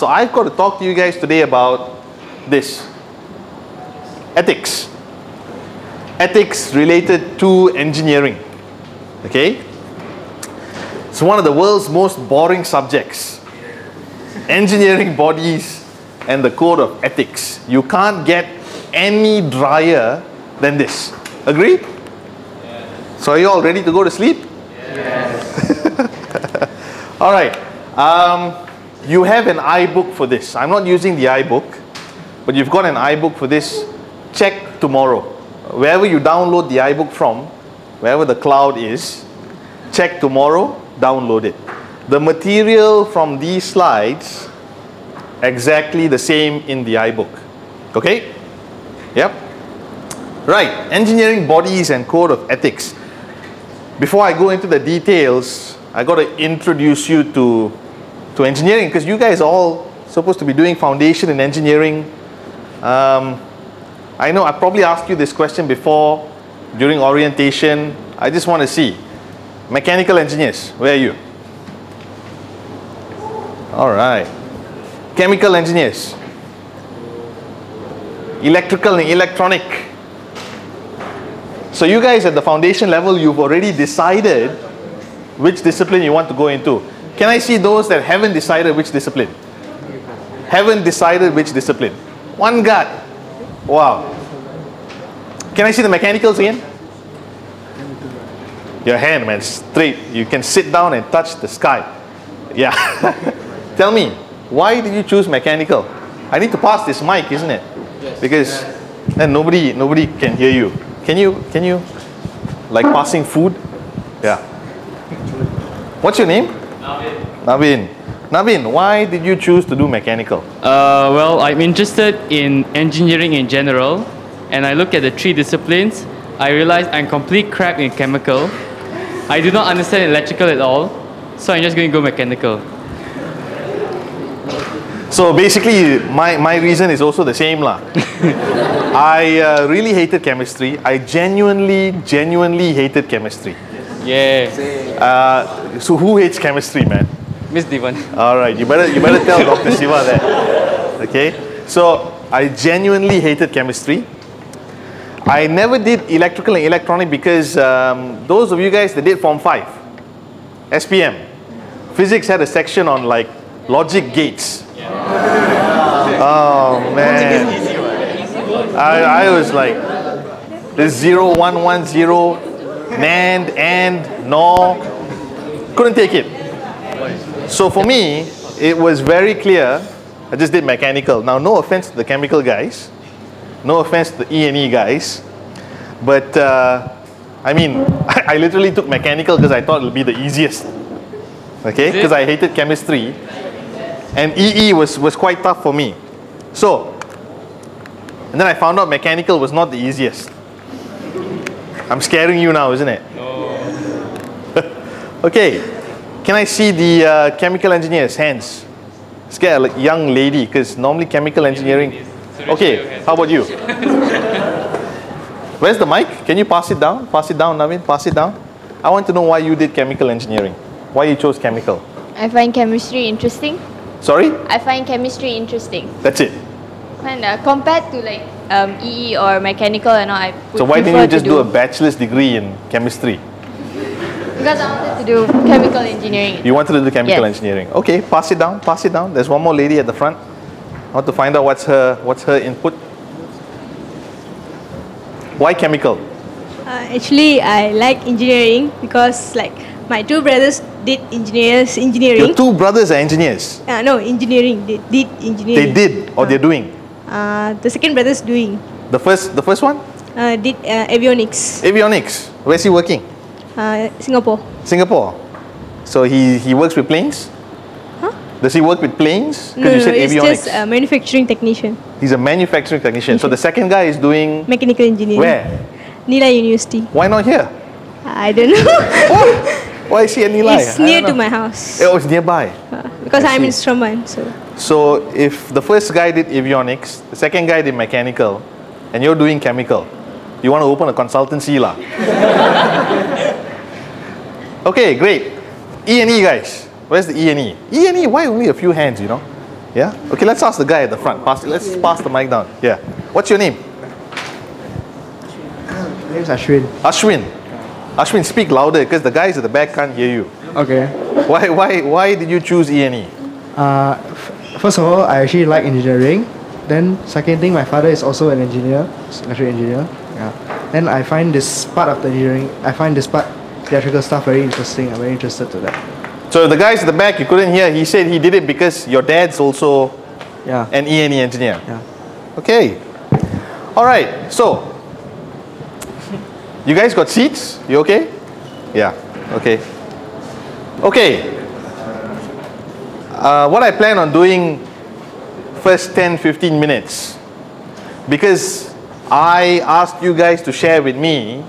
So I've got to talk to you guys today about this. Ethics. Ethics related to engineering. Okay? It's one of the world's most boring subjects. Engineering bodies and the code of ethics. You can't get any drier than this. Agree? Yes. So are you all ready to go to sleep? Yes. All right. You have an iBook for this. I'm not using the iBook, but you've got an iBook for this. Check tomorrow. Wherever you download the iBook from, wherever the cloud is, check tomorrow, download it. The material from these slides, exactly the same in the iBook. Okay? Yep. Right. Engineering bodies and code of ethics. Before I go into the details, I got to introduce you to engineering, because you guys are all supposed to be doing foundation in engineering. I know I probably asked you this question before during orientation. I just want to see. Mechanical engineers, where are you? All right. Chemical engineers. Electrical and electronic. So you guys at the foundation level, you've already decided which discipline you want to go into. Can I see those that haven't decided which discipline? Haven't decided which discipline. One guy. Wow. Can I see the mechanicals again? Your hand, man, straight. You can sit down and touch the sky. Yeah. Tell me, why did you choose mechanical? I need to pass this mic, isn't it? Yes. Because then nobody can hear you. Can you like passing food? Yeah. What's your name? Navin, why did you choose to do mechanical? Well, I'm interested in engineering in general, and I look at the 3 disciplines. I realize I'm complete crap in chemical. I do not understand electrical at all, so I'm just going to go mechanical. So basically, my reason is also the same lah. I really hated chemistry. I genuinely hated chemistry. Yeah. So who hates chemistry, man? Miss Divan. All right, you better tell Dr. Shiva that. Okay. So I genuinely hated chemistry. I never did electrical and electronic because those of you guys that did Form 5, SPM, physics had a section on like logic gates. Oh man, I was like, there's 0, 1, 1, 0, NAND, AND, NOR, couldn't take it. So for me, it was very clear, I just did mechanical. Now no offense to the chemical guys, no offense to the E&E guys, but I mean, I literally took mechanical because I thought it would be the easiest. Okay, because I hated chemistry. And EE was quite tough for me. So, and then I found out mechanical was not the easiest. I'm scaring you now, isn't it? No. Okay, can I see the chemical engineers' hands? Scare a young lady, because normally chemical engineering. Okay, how about you? Where's the mic? Can you pass it down? Pass it down, Navin. Pass it down. I want to know why you did chemical engineering. Why you chose chemical? I find chemistry interesting. Sorry? I find chemistry interesting. That's it. And compared to like EE or mechanical and all, I would So why didn't you just do a bachelor's degree in chemistry? Because I wanted to do chemical engineering. You wanted to do chemical engineering. Okay, pass it down, pass it down. There's one more lady at the front. I want to find out what's her input. Why chemical? Actually, I like engineering because like my 2 brothers did engineering. Your 2 brothers are engineers? No, engineering. They did engineering. They did or they're doing? The second brother's doing. The first one? Did avionics. Avionics. Where's he working? Singapore. Singapore. So he works with planes? Huh? Does he work with planes? No, you said it's avionics. just a manufacturing technician. He's a manufacturing technician. So the second guy is doing? Mechanical engineering. Where? Nilai University. Why not here? I don't know. Why is he at Nilai? It's near to my house. Oh, it's nearby. Because I'm in Straman, so. So if the first guy did avionics, the second guy did mechanical, and you're doing chemical, you want to open a consultancy lah. Okay, great. E&E guys, where's the E&E? E&E, why only a few hands, you know? Yeah? Okay, let's ask the guy at the front. Let's pass the mic down. Yeah. What's your name? My name is Ashwin. Ashwin. Ashwin, speak louder because the guys at the back can't hear you. Okay. Why did you choose E&E? First of all, I actually like engineering. Then second thing, my father is also an engineer, electrical engineer. Yeah. Then I find this part of the engineering, electrical stuff very interesting. I'm very interested to that. So the guys at the back, you couldn't hear, he said he did it because your dad's also an E&E engineer. Yeah. Okay. All right. So, you guys got seats? You okay? Yeah. Okay. Okay. What I plan on doing first 10-15 minutes, because I asked you guys to share with me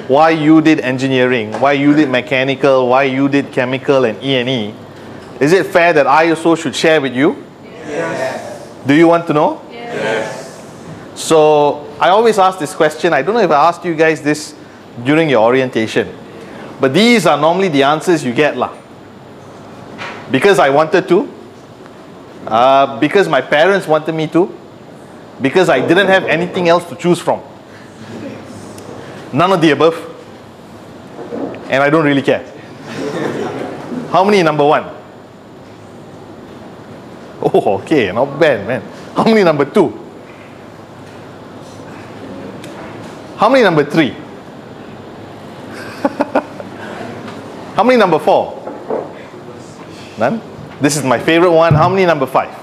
why you did engineering, why you did mechanical, why you did chemical and E&E. Is it fair that I also should share with you? Yes. Do you want to know? Yes. So I always ask this question. I don't know if I asked you guys this during your orientation, but these are normally the answers you get lah. Because I wanted to, because my parents wanted me to, because I didn't have anything else to choose from. None of the above. And I don't really care. How many number one? Oh, okay, not bad, man. How many number two? How many number three? How many number four? None? This is my favorite one. How many number five?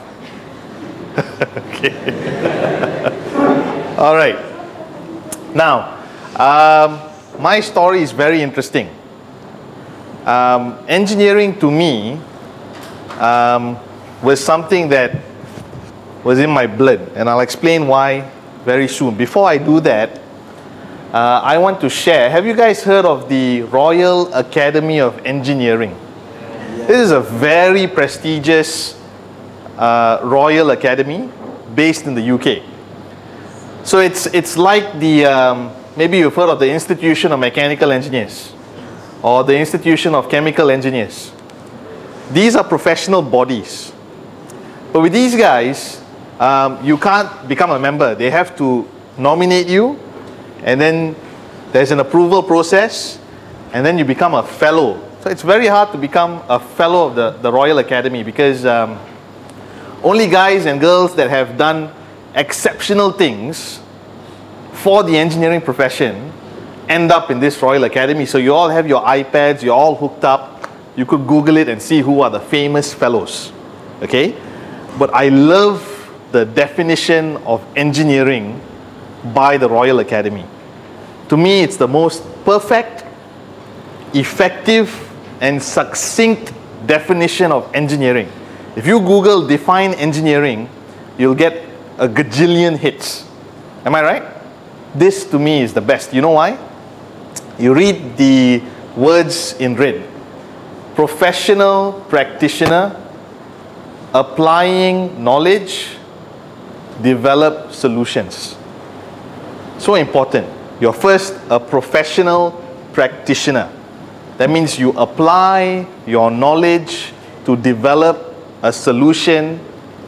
Okay. All right. Now, my story is very interesting. Engineering to me was something that was in my blood, and I'll explain why very soon. Before I do that, I want to share. Have you guys heard of the Royal Academy of Engineering? This is a very prestigious Royal Academy based in the UK. So it's like the, maybe you've heard of the Institution of Mechanical Engineers or the Institution of Chemical Engineers. These are professional bodies. But with these guys, you can't become a member. They have to nominate you, and then there's an approval process, and then you become a fellow. So it's very hard to become a fellow of the Royal Academy, because only guys and girls that have done exceptional things for the engineering profession end up in this Royal Academy. So you all have your iPads, you're all hooked up. You could Google it and see who are the famous fellows. Okay? But I love the definition of engineering by the Royal Academy. To me, it's the most perfect, effective, and succinct definition of engineering. If you Google define engineering, you'll get a gajillion hits. Am I right? This to me is the best. You know why? You read the words in red. Professional practitioner, applying knowledge, develop solutions. So important. You're first a professional practitioner. That means you apply your knowledge to develop a solution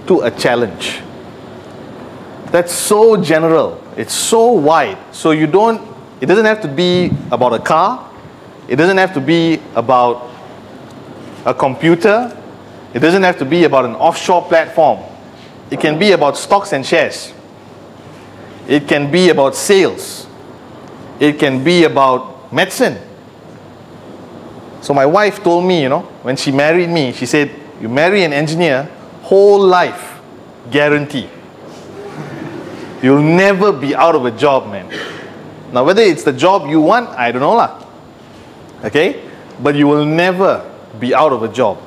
to a challenge. That's so general. It's so wide. So it doesn't have to be about a car. It doesn't have to be about a computer. It doesn't have to be about an offshore platform. It can be about stocks and shares. It can be about sales. It can be about medicine. So my wife told me, when she married me, she said, you marry an engineer, whole life, guarantee. You'll never be out of a job, man. Now, whether it's the job you want, I don't know lah. Okay? But you will never be out of a job.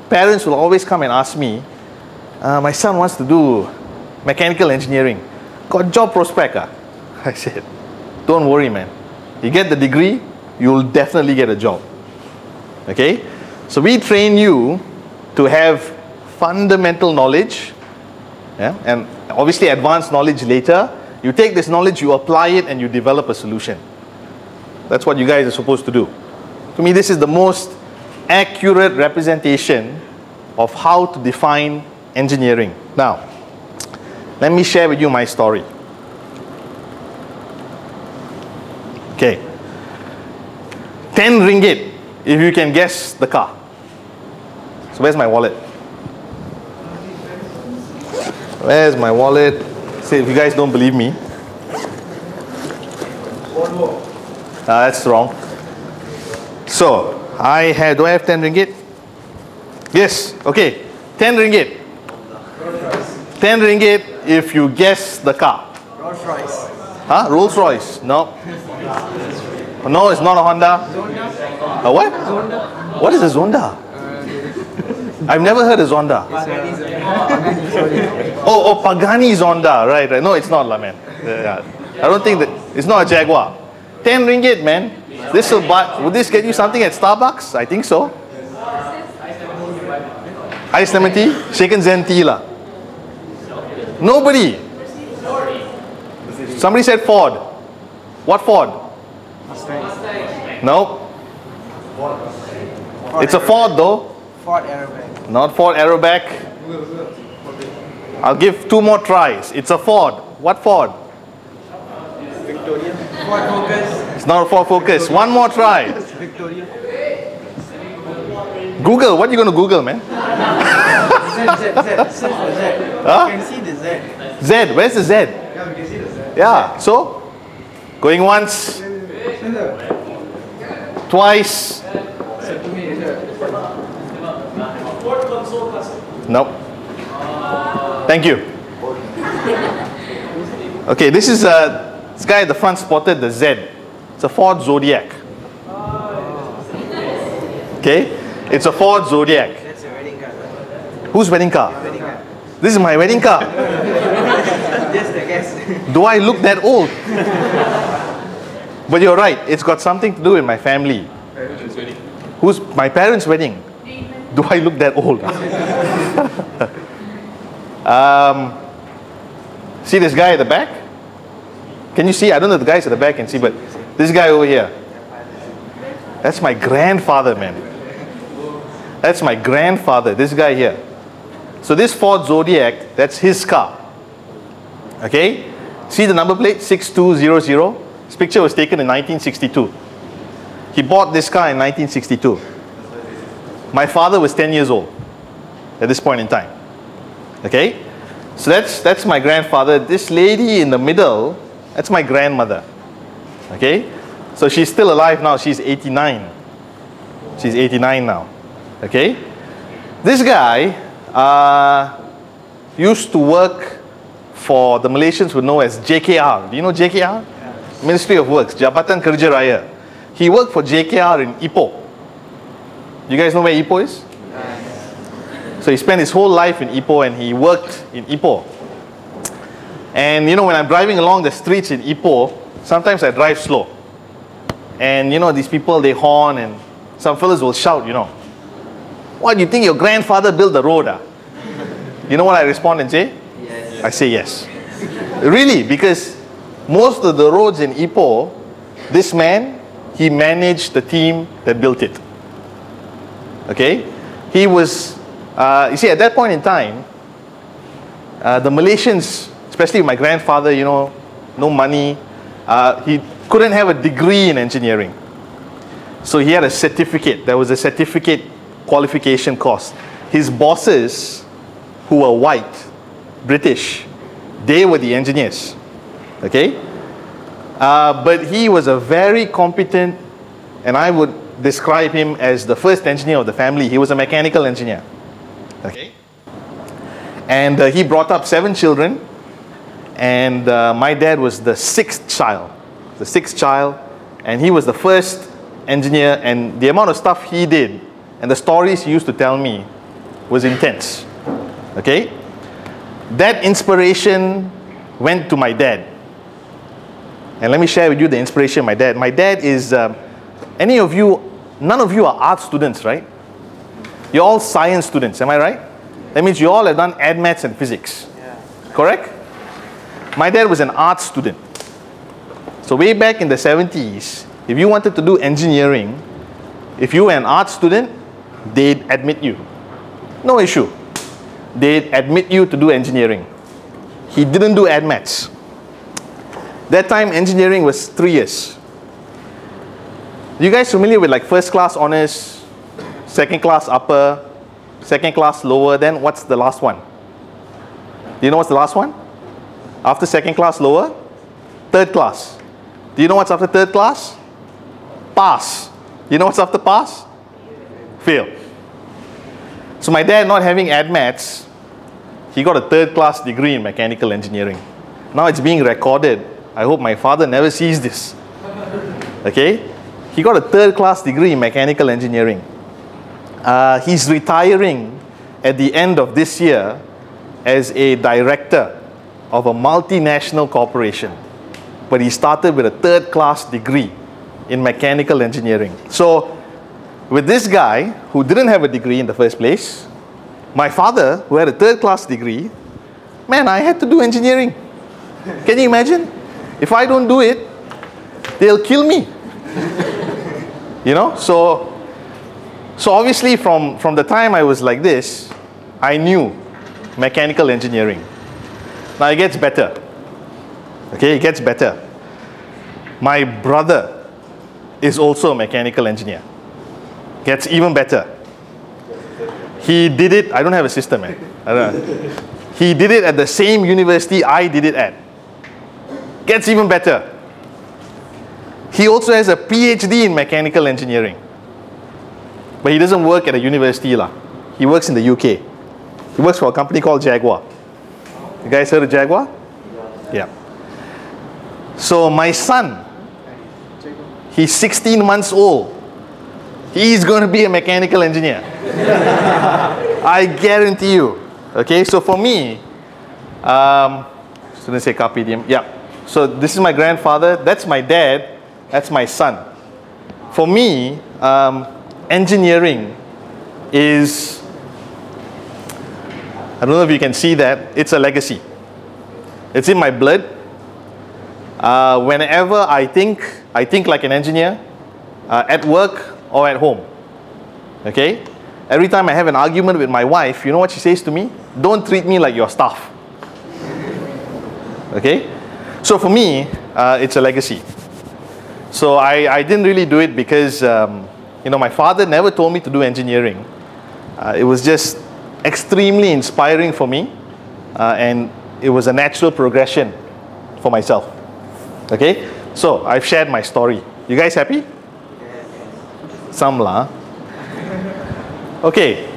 Parents will always come and ask me, my son wants to do mechanical engineering. Got job prospect? I said, don't worry, man. You get the degree, you'll definitely get a job. Okay? So we train you to have fundamental knowledge, and obviously advanced knowledge later. You take this knowledge, you apply it, and you develop a solution. That's what you guys are supposed to do. To me, this is the most accurate representation of how to define engineering. Now, let me share with you my story. Okay. 10 ringgit if you can guess the car. So where's my wallet? Where's my wallet? See, if you guys don't believe me. That's wrong. So, do I have 10 ringgit? Yes, okay. 10 ringgit. 10 ringgit if you guess the car. Rolls Royce. Huh? Rolls Royce? No. No, it's not a Honda. A what? Zonda. What is a Zonda? I've never heard of Zonda. Oh, Pagani Zonda. Right. No, it's not, man. Yeah. I don't think that. It's not a Jaguar. 10 ringgit, man. This will buy. Would this get you something at Starbucks? I think so. Ice lemon tea? Shaken Zen tea lah. Nobody. Somebody said Ford. What Ford? No. It's a Ford though. Ford Aeroback. Not Ford Aeroback. I'll give 2 more tries. It's a Ford. What Ford? Victoria. Ford Focus. It's not a Ford Focus. 1 more try. Victoria. Google. What are you going to Google, man? Z. Huh? You can see the Z. Z. Where's the Z? Yeah, we can see the Z. Yeah. So, going once, twice. Nope. Thank you. Okay, this is this guy at the front spotted the Z. It's a Ford Zodiac. Okay, it's a Ford Zodiac. That's a wedding car. Whose wedding car? Wedding car. This is my wedding car. Just a guess. Do I look that old? But you're right. It's got something to do with my family. Who's my parents' wedding? Do I look that old? See this guy at the back? Can you see? I don't know if the guys at the back can see, but this guy over here. That's my grandfather, man. That's my grandfather, this guy here. So this Ford Zodiac, that's his car. Okay? See the number plate? 6200. This picture was taken in 1962. He bought this car in 1962. My father was 10 years old at this point in time. Okay? So that's my grandfather. This lady in the middle, that's my grandmother. Okay? So she's still alive now. She's 89. She's 89 now. Okay? This guy used to work for the Malaysians would know as JKR. Do you know JKR? Yeah. Ministry of Works, Jabatan Kerja Raya. He worked for JKR in Ipoh. You guys know where Ipoh is? So he spent his whole life in Ipoh and he worked in Ipoh. And you know, when I'm driving along the streets in Ipoh, sometimes I drive slow. And you know, these people, they horn and some fellas will shout, you know, "What, do you think your grandfather built the road? Ah?" You know what I respond and say? Yes. I say yes. Really, because most of the roads in Ipoh, this man, he managed the team that built it. Okay? He was, you see, at that point in time, the Malaysians, especially my grandfather, you know, no money, he couldn't have a degree in engineering. So he had a certificate. There was a certificate qualification course. His bosses, who were white, British, they were the engineers. Okay? But he was a very competent, and I would describe him as the first engineer of the family. He was a mechanical engineer. Okay? And he brought up 7 children, and my dad was the 6th child. The 6th child, and he was the first engineer, and the amount of stuff he did and the stories he used to tell me was intense. Okay? That inspiration went to my dad. And let me share with you the inspiration of my dad. My dad is, any of you, none of you are art students, right? You're all science students, am I right? That means you all have done ed maths and physics. Yeah. Correct? My dad was an art student. So way back in the 70s, if you wanted to do engineering, if you were an art student, they'd admit you. No issue. they admit you to do engineering. He didn't do ad maths. That time engineering was 3 years. You guys familiar with like first class honors, second class upper, second class lower, then what's the last one? Do you know what's the last one? After second class lower? Third class. Do you know what's after third class? Pass. Do you know what's after pass? Fail. So my dad, not having ad maths, he got a third class degree in mechanical engineering. Now it's being recorded. I hope my father never sees this. Okay? He got a third class degree in mechanical engineering. He's retiring at the end of this year as a director of a multinational corporation. But he started with a third class degree in mechanical engineering. So with this guy who didn't have a degree in the first place, my father who had a third class degree, man, I had to do engineering. Can you imagine? If I don't do it, they'll kill me. You know, so obviously from the time I was like this, I knew mechanical engineering. Now it gets better. Okay, it gets better. My brother is also a mechanical engineer. Gets even better. He did it, I don't have a sister, man. I don't know. He did it at the same university I did it at. Gets even better. He also has a PhD in mechanical engineering. But he doesn't work at a university lah. He works in the UK. He works for a company called Jaguar. You guys heard of Jaguar? Yeah. So my son, he's 16 months old. He's going to be a mechanical engineer. I guarantee you. Okay, so for me, shouldn't say carpe diem. Yeah. So this is my grandfather. That's my dad. That's my son. For me, engineering is, I don't know if you can see that, it's a legacy. It's in my blood. Whenever I think like an engineer, at work or at home. Okay? Every time I have an argument with my wife, you know what she says to me? Don't treat me like your staff. Okay? So for me, it's a legacy. So I didn't really do it because, you know, my father never told me to do engineering. It was just extremely inspiring for me. And it was a natural progression for myself. Okay? So I've shared my story. You guys happy? Some lah. Okay.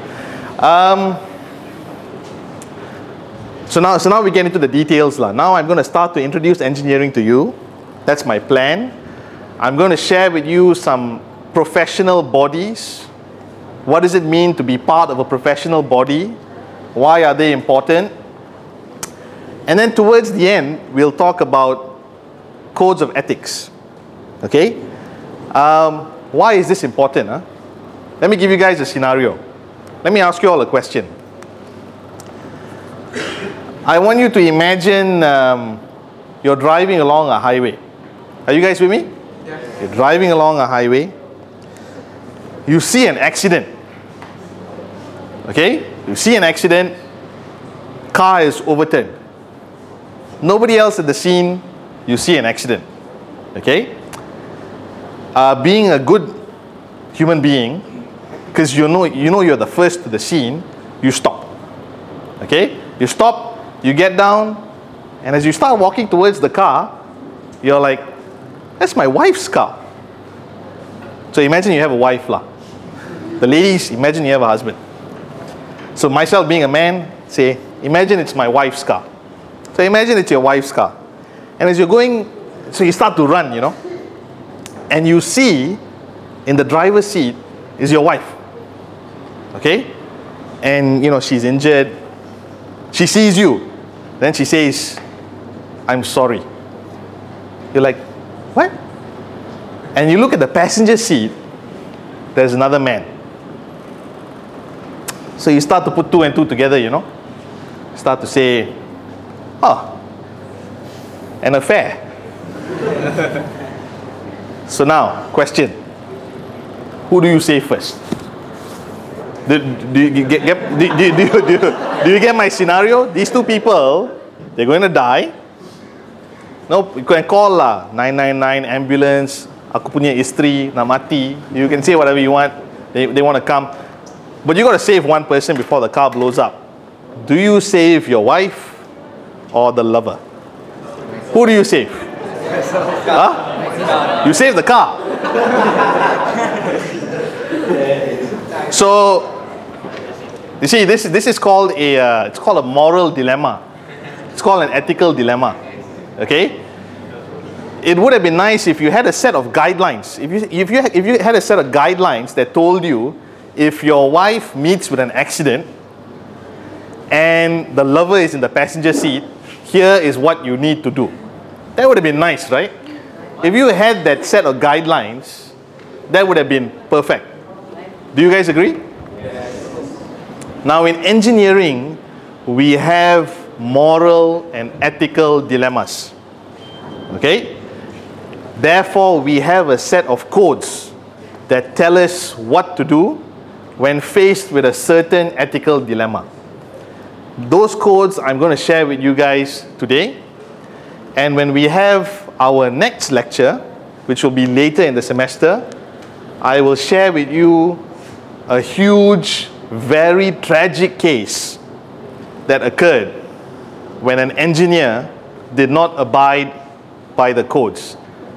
So now we get into the details lah. Now I'm going to start to introduce engineering to you. That's my plan. I'm going to share with you some professional bodies. What does it mean to be part of a professional body? Why are they important? And then towards the end, we'll talk about codes of ethics. Okay? Why is this important? Huh? Let me give you guys a scenario. Let me ask you all a question. I want you to imagine you're driving along a highway. Are you guys with me? Yes. You're driving along a highway. You see an accident. Okay? You see an accident. Car is overturned. Nobody else at the scene. You see an accident. Okay? Being a good human being, because you know you're the first to the scene, you stop. Okay? You stop, you get down, and as you start walking towards the car, you're like, that's my wife's car. So imagine you have a wife lah. The ladies, imagine you have a husband. So myself being a man, say, imagine it's my wife's car. So imagine it's your wife's car. And as you're going, so you start to run, you know. And you see, in the driver's seat, is your wife. Okay? And, you know, she's injured. She sees you. Then she says, I'm sorry. You're like, what? And you look at the passenger seat, there's another man. So you start to put two and two together, you know. Start to say, oh, an affair. So now, question. Who do you say first? Do you get my scenario? These two people, they're going to die. No, you can call lah 999 ambulance. Aku punya isteri nak mati. You can say whatever you want. They want to come, but you got to save one person before the car blows up. Do you save your wife or the lover? Who do you save? Huh? You save the car. So, you see, this is called it's called a moral dilemma. It's called an ethical dilemma. Okay? It would have been nice if you had a set of guidelines. If you had a set of guidelines that told you if your wife meets with an accident and the lover is in the passenger seat, here is what you need to do. That would have been nice, right? If you had that set of guidelines, that would have been perfect. Do you guys agree? Now in engineering, we have moral and ethical dilemmas. Okay? Therefore, we have a set of codes that tell us what to do when faced with a certain ethical dilemma. Those codes I'm going to share with you guys today. And when we have our next lecture, which will be later in the semester, I will share with you a huge, very tragic case that occurred when an engineer did not abide by the codes.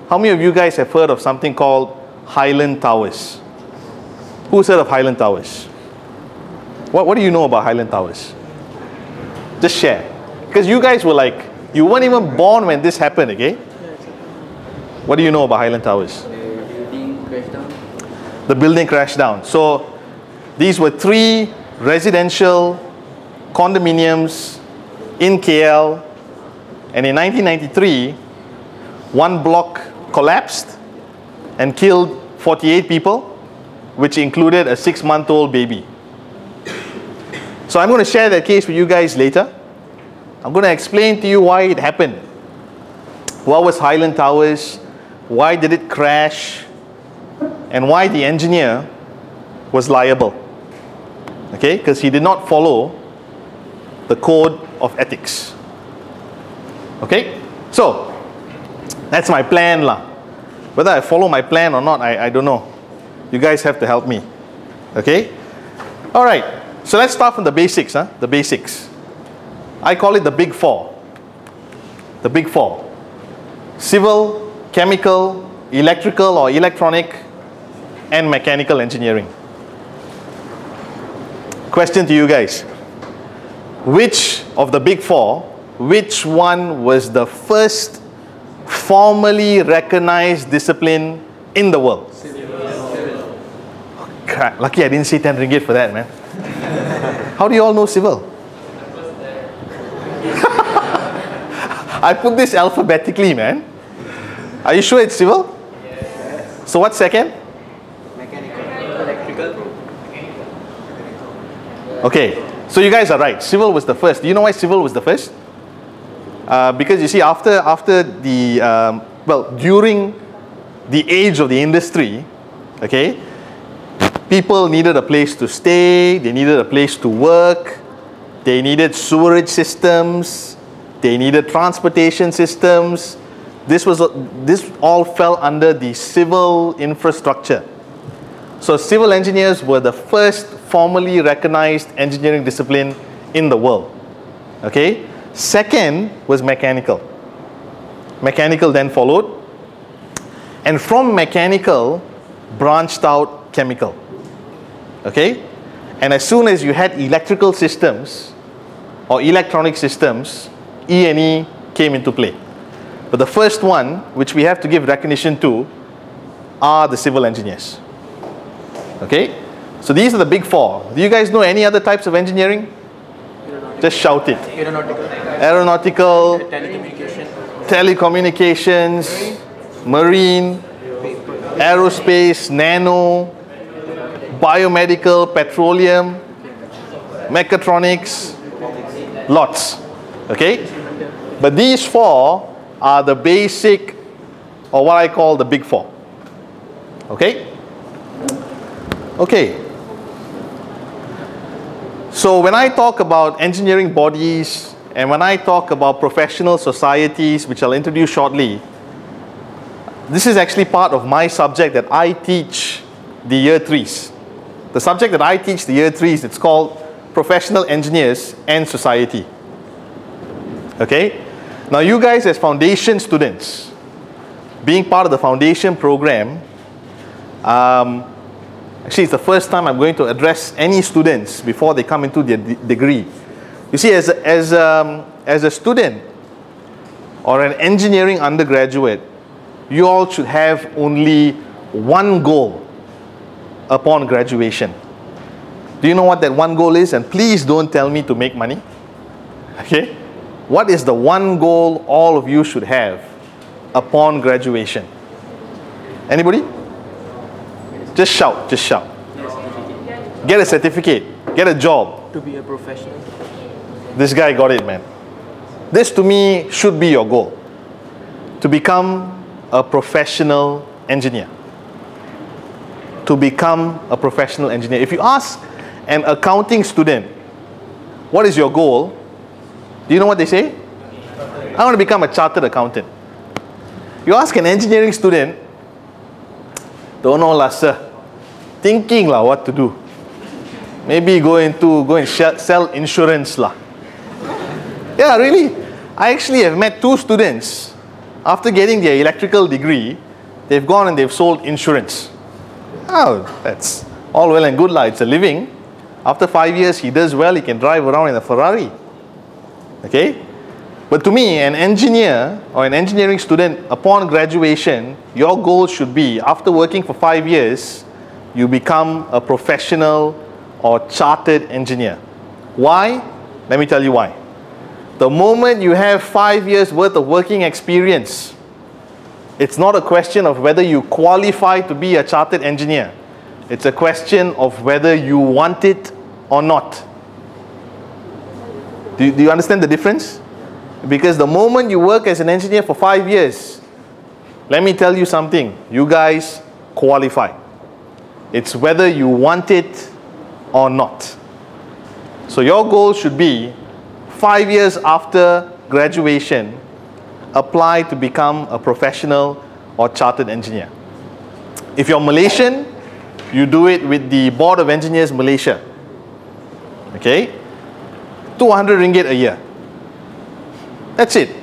How many of you guys have heard of something called Highland Towers? Who's heard of Highland Towers? What do you know about Highland Towers? Just share. Because you guys were like, you weren't even born when this happened, okay? What do you know about Highland Towers? The building crashed down. The building crashed down. So these were 3 residential condominiums in KL, and in 1993, one block collapsed and killed 48 people, which included a 6-month-old baby. So I'm going to share that case with you guys later. I'm going to explain to you why it happened. What was Highland Towers? Why did it crash? And why the engineer was liable. Okay? Because he did not follow the code of ethics. Okay? So, that's my plan lah. Whether I follow my plan or not, I don't know. You guys have to help me. Okay? Alright. So let's start from the basics. The basics. I call it the big 4. The big 4. Civil, chemical, electrical or electronic, and mechanical engineering. Question to you guys. Which of the big 4, which one was the first formally recognized discipline in the world? Civil. Crap, lucky I didn't say 10 ringgit for that, man. How do you all know civil? I put this alphabetically, man. Are you sure it's civil? Yes. So what's second? Mechanical. Electrical. Okay, so you guys are right. Civil was the first. Do you know why civil was the first? Because you see, after the, during the age of the industry, okay, people needed a place to stay, they needed a place to work, they needed sewerage systems, they needed transportation systems. This all fell under the civil infrastructure. So civil engineers were the first formally recognized engineering discipline in the world. Okay? Second was mechanical. Mechanical then followed. And from mechanical, branched out chemical. Okay? And as soon as you had electrical systems or electronic systems, E&E came into play. But the first one, which we have to give recognition to, are the civil engineers. Okay? So these are the big 4. Do you guys know any other types of engineering? Just shout it. Aeronautical, telecommunications, marine, aerospace, nano, biomedical, petroleum, mechatronics, lots. Okay? But these 4 are the basic, or what I call the big 4. Okay? Okay. So when I talk about engineering bodies and when I talk about professional societies, which I'll introduce shortly, this is actually part of my subject that I teach the year 3s. The subject that I teach the year 3s, it's called Professional Engineers and Society. Okay? Now you guys as foundation students, being part of the foundation program, actually it's the first time I'm going to address any students before they come into their degree. You see, as a student or an engineering undergraduate, you all should have only one goal upon graduation. Do you know what that one goal is? And please don't tell me to make money. Okay? What is the one goal all of you should have upon graduation? Anybody? Just shout, just shout. Get a certificate, get a job. To be a professional. This guy got it, man. This to me should be your goal. To become a professional engineer. To become a professional engineer. If you ask an accounting student, what is your goal? Do you know what they say? I want to become a chartered accountant. You ask an engineering student, don't know lah sir, thinking lah what to do. Maybe go and sell insurance lah. Yeah, really. I actually have met 2 students, after getting their electrical degree, they've gone and they've sold insurance. Oh, that's all well and good lah, it's a living. After 5 years, he does well, he can drive around in a Ferrari. Okay? But to me, an engineer or an engineering student, upon graduation, your goal should be, after working for 5 years, you become a professional or chartered engineer. Why? Let me tell you why. The moment you have 5 years worth of working experience, it's not a question of whether you qualify to be a chartered engineer. It's a question of whether you want it or not. Do you understand the difference? Because the moment you work as an engineer for 5 years, let me tell you something, you guys qualify. It's whether you want it or not. So your goal should be 5 years after graduation, apply to become a professional or chartered engineer. If you're Malaysian, you do it with the Board of Engineers Malaysia. Okay? 200 ringgit a year. That's it.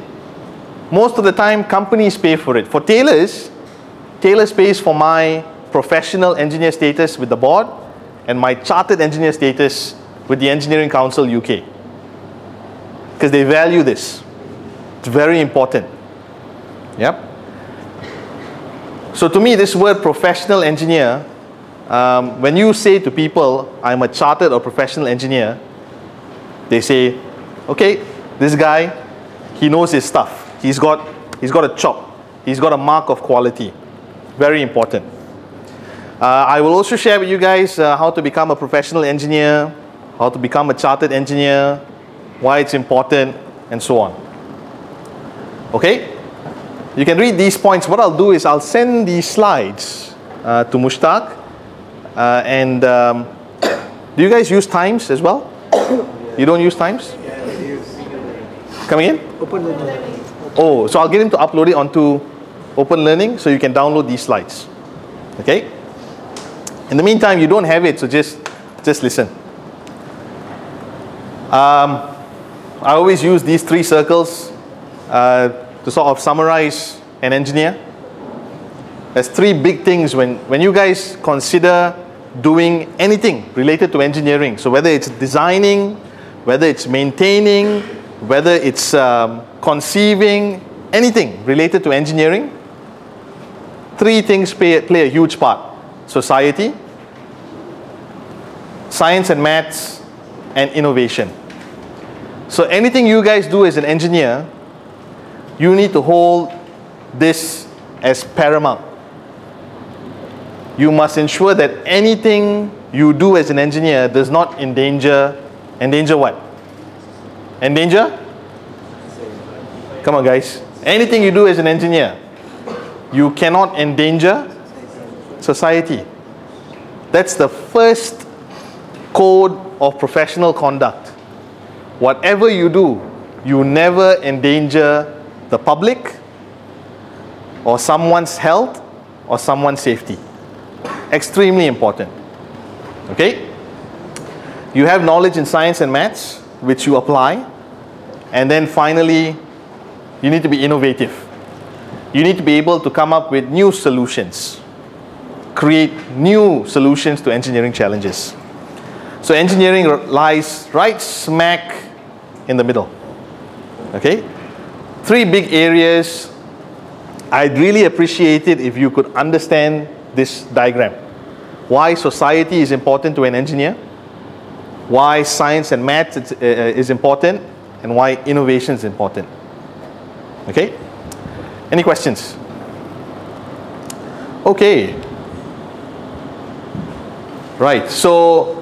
Most of the time, companies pay for it. For Taylor's, Taylor's pays for my professional engineer status with the board and my chartered engineer status with the Engineering Council UK. Because they value this. It's very important. Yep. So to me, this word professional engineer, when you say to people, I'm a chartered or professional engineer, they say, okay, this guy, he knows his stuff. He's got a chop. He's got a mark of quality. Very important. I will also share with you guys how to become a professional engineer, how to become a chartered engineer, why it's important, and so on. Okay? You can read these points. What I'll do is I'll send these slides to Mushtaq. Do you guys use Times as well? You don't use Times? Coming in? Open learning. Oh, so I'll get him to upload it onto Open Learning so you can download these slides. Okay? In the meantime, you don't have it, so just listen. I always use these 3 circles to sort of summarize an engineer. There's 3 big things when you guys consider doing anything related to engineering. So whether it's designing, whether it's maintaining, whether it's conceiving, anything related to engineering, 3 things play a huge part. Society, science and maths, and innovation. So anything you guys do as an engineer, you need to hold this as paramount. You must ensure that anything you do as an engineer does not endanger what? Endanger? Come on guys. Anything you do as an engineer, you cannot endanger society. That's the first code of professional conduct. Whatever you do, you never endanger the public or someone's health or someone's safety. Extremely important. Okay? You have knowledge in science and maths, which you apply. And then finally, you need to be innovative. You need to be able to come up with new solutions, create new solutions to engineering challenges. So engineering lies right smack in the middle. Okay? 3 big areas. I'd really appreciate it if you could understand this diagram. Why society is important to an engineer, why science and math is important, and why innovation is important. Okay? Any questions? Okay. Right. So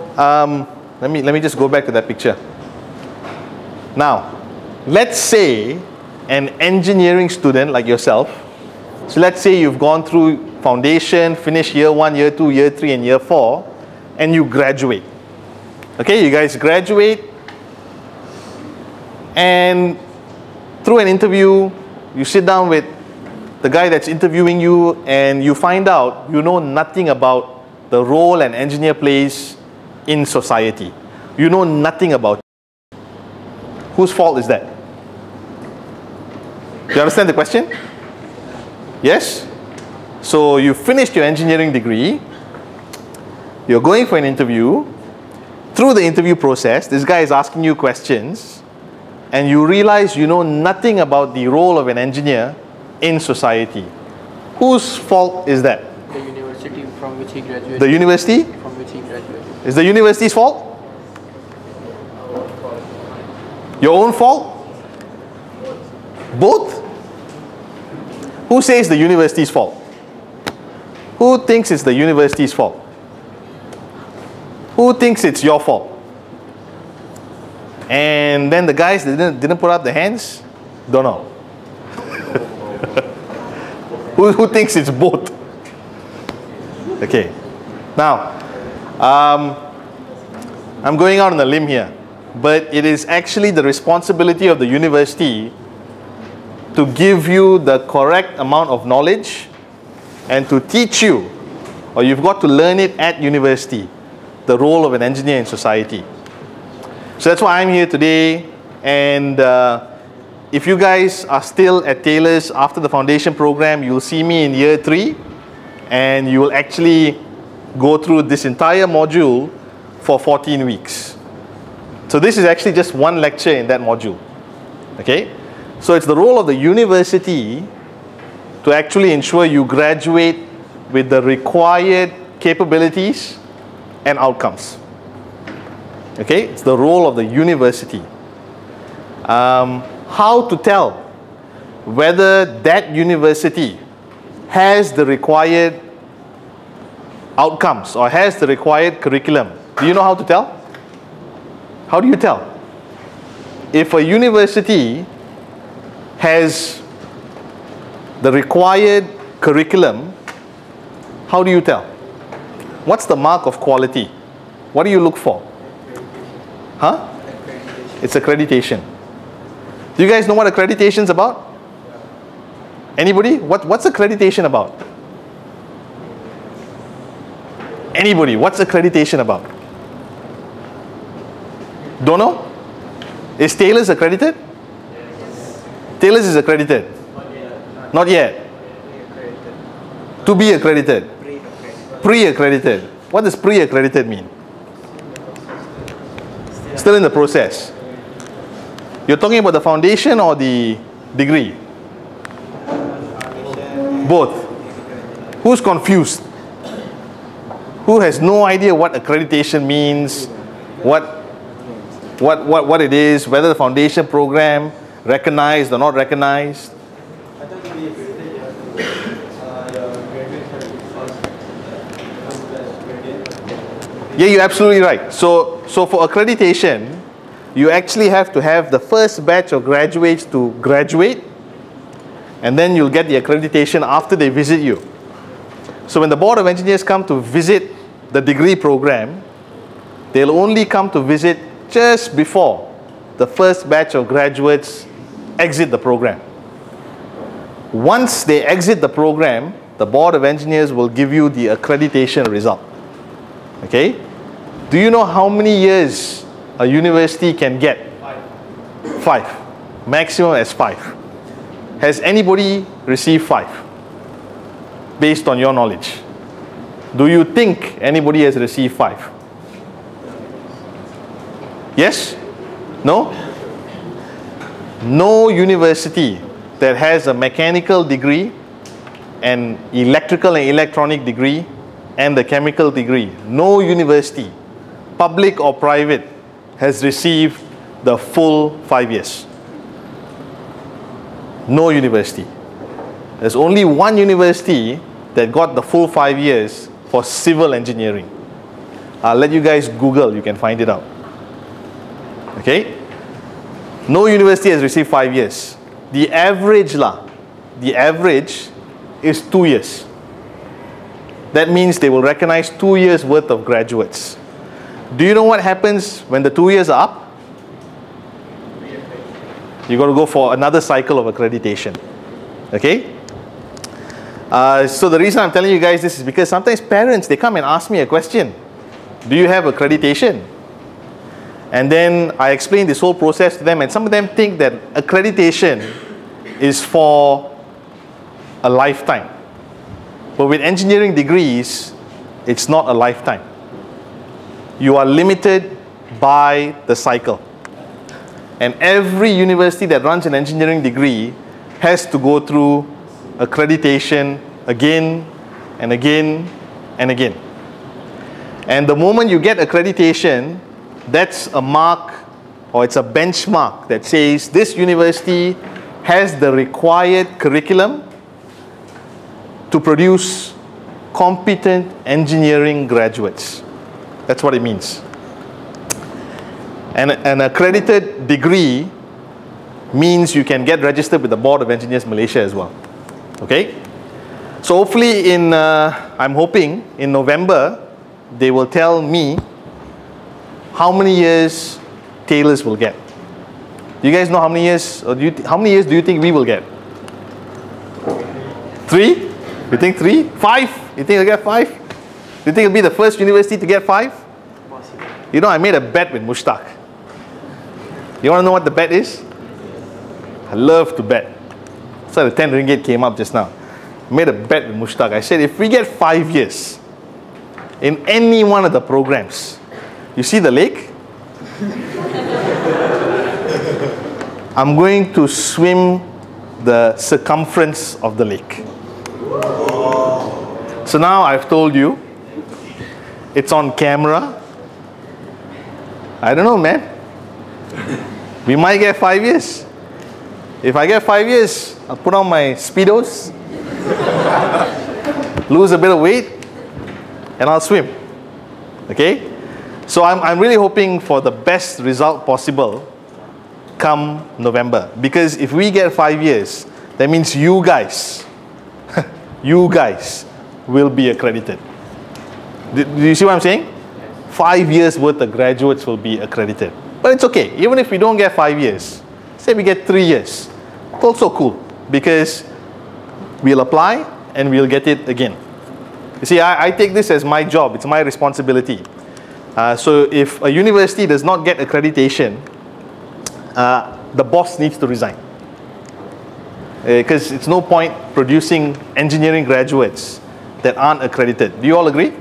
let me just go back to that picture. Now, let's say an engineering student like yourself. So let's say you've gone through foundation, finished year 1, year 2, year 3, and year 4, and you graduate. Okay, you guys graduate, and through an interview, you sit down with the guy that's interviewing you, and you find out you know nothing about the role an engineer plays in society. You know nothing about it. Whose fault is that? Do you understand the question? Yes? So you finished your engineering degree, you're going for an interview. Through the interview process, this guy is asking you questions, and you realize you know nothing about the role of an engineer in society. Whose fault is that? The university from which he graduated. The university? From which he graduated. Is the university's fault? Your own fault? Both? Who says the university's fault? Who thinks it's the university's fault? Who thinks it's your fault? And then the guys that didn't put up their hands, don't know. Who thinks it's both? Okay. Now, I'm going out on a limb here, but it is actually the responsibility of the university to give you the correct amount of knowledge and to teach you, or you've got to learn it at university, the role of an engineer in society. So that's why I'm here today. And if you guys are still at Taylor's after the foundation program, you'll see me in year 3, and you will actually go through this entire module for 14 weeks. So this is actually just one lecture in that module. Okay? So it's the role of the university to actually ensure you graduate with the required capabilities and outcomes. Okay? It's the role of the university. How to tell whether that university has the required outcomes or has the required curriculum? Do you know how to tell? How do you tell? If a university has the required curriculum, how do you tell? What's the mark of quality? What do you look for? Huh? It's accreditation. Do you guys know what accreditation is about? Anybody? What's accreditation about? Anybody? What's accreditation about? Don't know? Is Taylor's accredited? Yes. Taylor's is accredited? Not yet. To be accredited? Pre-accredited. What does pre-accredited mean? Still in the process. You're talking about the foundation or the degree? Both. Who's confused? Who has no idea what accreditation means, what it is, whether the foundation program recognized or not recognized? Yeah, you're absolutely right. So for accreditation, you actually have to have the first batch of graduates to graduate, and then you'll get the accreditation after they visit you. So when the Board of Engineers come to visit the degree program, they'll only come to visit just before the first batch of graduates exit the program. Once they exit the program, the Board of Engineers will give you the accreditation result. Okay? Do you know how many years a university can get? 5. Maximum as 5. Has anybody received 5? Based on your knowledge. Do you think anybody has received 5? Yes? No? No university that has a mechanical degree, an electrical and electronic degree, and a chemical degree, no university, public or private, has received the full 5 years. No university. There's only one university that got the full 5 years for civil engineering. I'll let you guys Google, you can find it out. Okay? No university has received 5 years. The average is 2 years. That means they will recognize 2 years worth of graduates. Do you know what happens when the 2 years are up? You've got to go for another cycle of accreditation. Okay? So the reason I'm telling you guys this is because sometimes parents, they come and ask me a question. Do you have accreditation? And then I explain this whole process to them, and some of them think that accreditation is for a lifetime. But with engineering degrees, it's not a lifetime. You are limited by the cycle. And every university that runs an engineering degree has to go through accreditation again and again and again. And the moment you get accreditation, that's a mark, or it's a benchmark that says this university has the required curriculum to produce competent engineering graduates. That's what it means. And an accredited degree means you can get registered with the Board of Engineers Malaysia as well. Okay? So hopefully I'm hoping in November, they will tell me how many years Taylor's will get. Do you guys know how many years, or how many years do you think we will get? 3? You think 3? 5? You think we'll get 5? Do you think it'll be the first university to get 5? You know, I made a bet with Mushtaq. You want to know what the bet is? I love to bet. So the 10 ringgit came up just now. I made a bet with Mushtaq. I said, if we get 5 years in any one of the programs, you see the lake? I'm going to swim the circumference of the lake. So now I've told you, it's on camera. I don't know, man. We might get 5 years. If I get 5 years, I'll put on my Speedos, lose a bit of weight, and I'll swim. Okay? So I'm really hoping for the best result possible come November. Because if we get 5 years, that means you guys, you guys will be accredited. Do you see what I'm saying? 5 years worth of graduates will be accredited. But it's okay. Even if we don't get 5 years, say we get 3 years, it's also cool. Because we'll apply and we'll get it again. You see, I take this as my job. It's my responsibility. So if a university does not get accreditation, the boss needs to resign. Because it's no point producing engineering graduates that aren't accredited. Do you all agree?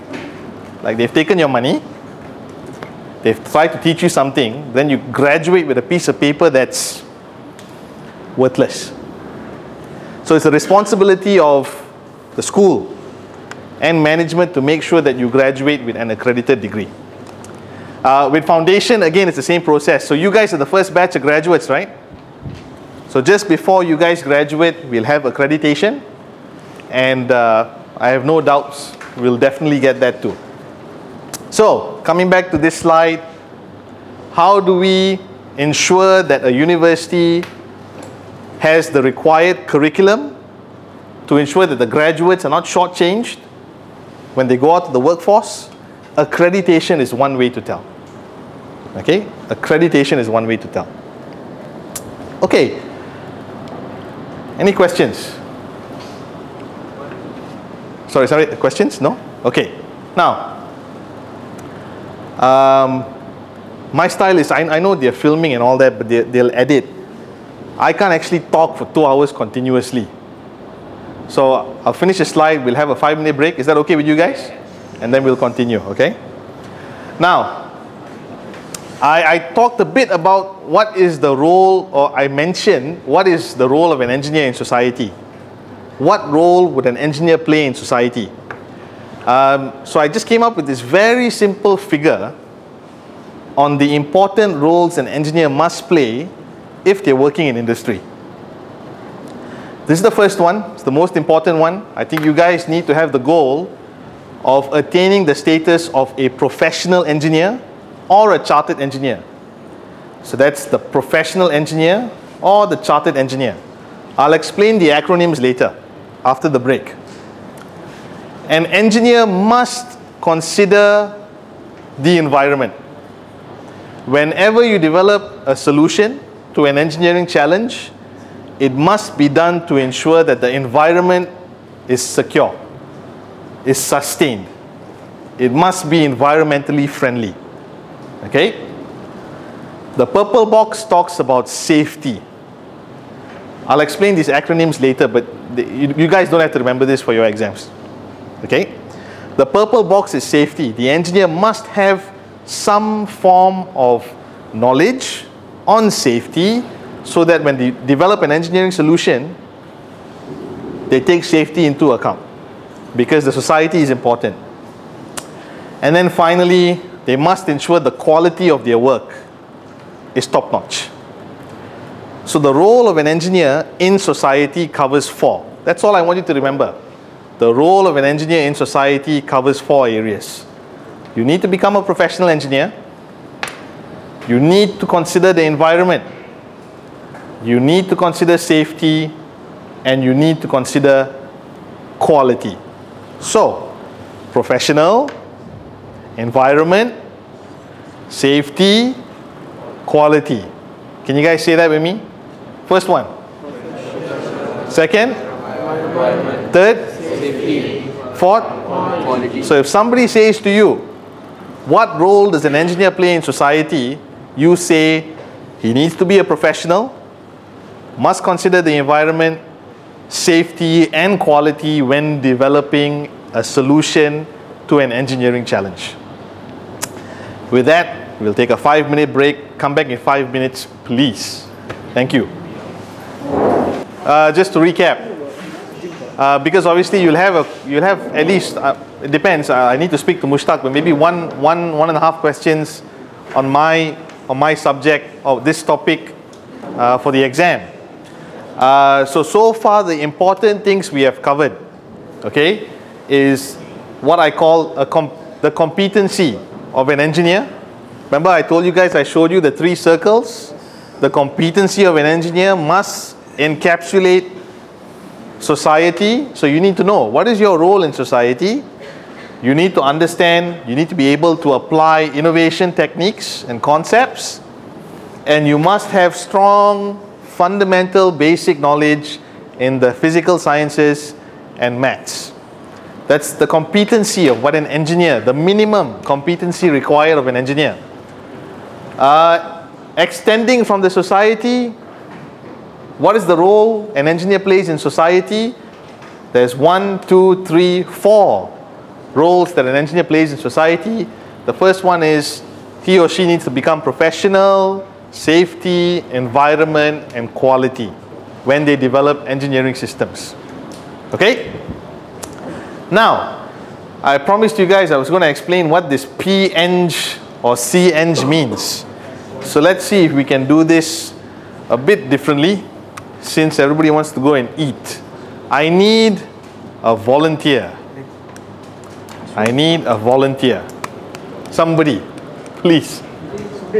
Like they've taken your money, they've tried to teach you something, then you graduate with a piece of paper that's worthless. So it's a responsibility of the school and management to make sure that you graduate with an accredited degree. With foundation, again, it's the same process. So you guys are the first batch of graduates, right? So just before you guys graduate, we'll have accreditation. And I have no doubts we'll definitely get that too. So, coming back to this slide, how do we ensure that a university has the required curriculum to ensure that the graduates are not shortchanged when they go out to the workforce? Accreditation is one way to tell. Okay, accreditation is one way to tell. Okay, any questions? Sorry, questions? No? Okay, now, my style is, I know they're filming and all that, but they'll edit. I can't actually talk for 2 hours continuously. So I'll finish a slide, we'll have a 5-minute break. Is that okay with you guys? And then we'll continue, okay? Now, I talked a bit about what is the role, or I mentioned what is the role of an engineer in society. What role would an engineer play in society? So I just came up with this very simple figure on the important roles an engineer must play if they're working in industry. This is the first one. It's the most important one. I think you guys need to have the goal of attaining the status of a professional engineer or a chartered engineer. So that's the professional engineer or the chartered engineer. I'll explain the acronyms later, after the break. An engineer must consider the environment. Whenever you develop a solution to an engineering challenge, it must be done to ensure that the environment is secure, is sustained. It must be environmentally friendly. Okay? The purple box talks about safety. I'll explain these acronyms later, but you guys don't have to remember this for your exams. Okay? The purple box is safety. The engineer must have some form of knowledge on safety, so that when they develop an engineering solution, they take safety into account, because the society is important. And then finally, they must ensure the quality of their work is top-notch. So the role of an engineer in society covers 4. That's all I want you to remember. The role of an engineer in society covers 4 areas. You need to become a professional engineer. You need to consider the environment. You need to consider safety, and you need to consider quality. So, professional, environment, safety, quality. Can you guys say that with me? First one. Second. Third. Safety. Fourth. Quality. So if somebody says to you, what role does an engineer play in society? You say, he needs to be a professional, must consider the environment, safety and quality when developing a solution to an engineering challenge. With that, we'll take a 5-minute break. Come back in 5 minutes, please. Thank you. Just to recap, because obviously you'll have at least, it depends, I need to speak to Mushtaq, but maybe one and a half questions on my subject of this topic for the exam. So far the important things we have covered, okay, is what I call the competency of an engineer. Remember I told you guys, I showed you the 3 circles. The competency of an engineer must encapsulate society. So you need to know what is your role in society. You need to understand, you need to be able to apply innovation techniques and concepts, and you must have strong fundamental basic knowledge in the physical sciences and maths. That's the competency of what an engineer, the minimum competency required of an engineer. Extending from the society, what is the role an engineer plays in society? There's 1, 2, 3, 4 roles that an engineer plays in society. The first one is he or she needs to become professional, safety, environment, and quality when they develop engineering systems. Okay? Now, I promised you guys I was going to explain what this P-Eng or C-Eng means. So let's see if we can do this a bit differently, since everybody wants to go and eat. I need a volunteer. I need a volunteer. Somebody, please.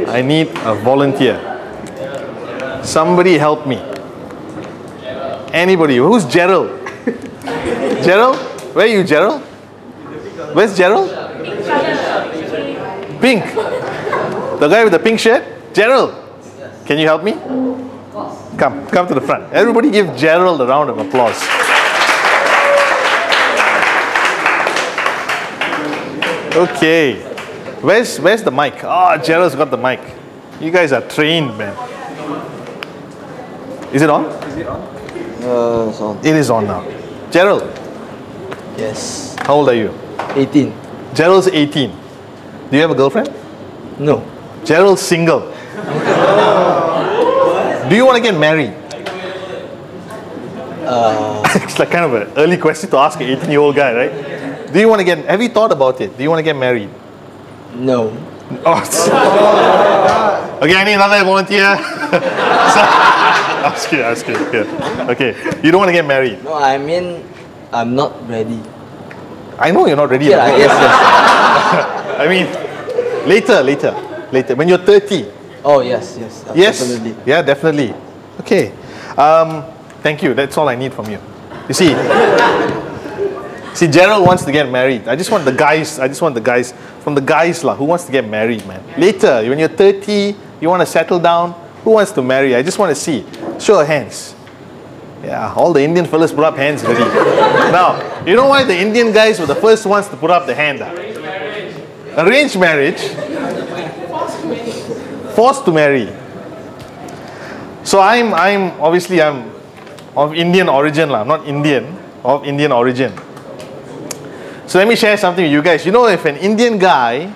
I need a volunteer. Somebody help me. Anybody? Who's Gerald? Gerald? Where are you, Gerald? Where's Gerald? Pink. The guy with the pink shirt? Gerald. Can you help me? Come to the front. Everybody give Gerald a round of applause. Okay. Where's the mic? Oh, Gerald's got the mic. You guys are trained, man. Is it on? It's on. It is on now. Gerald, Yes. how old are you? 18. Gerald's 18. Do you have a girlfriend? No. Gerald's single. Do you want to get married? It's like kind of an early question to ask an 18-year-old guy, right? Do you want to get, have you thought about it? Do you want to get married? No. Oh, okay, I need another volunteer. Ask you. Yeah. Okay, you don't want to get married. No, I mean, I'm not ready. I know you're not ready. Yeah, yes. I mean, later. When you're 30. Oh, yes. Yes. Definitely. Yeah, definitely. Okay. Thank you. That's all I need from you. You see, Gerald wants to get married. I just want the guys. From the guys lah, who wants to get married, man. Later, when you're 30, you want to settle down. Who wants to marry? I just want to see. Show of hands. Yeah, all the Indian fellas put up hands already. Now, you know why the Indian guys were the first ones to put up the hand? Arranged marriage. Forced to marry. So I'm of Indian origin lah. I'm not Indian, of Indian origin. So let me share something with you guys. You know, if an Indian guy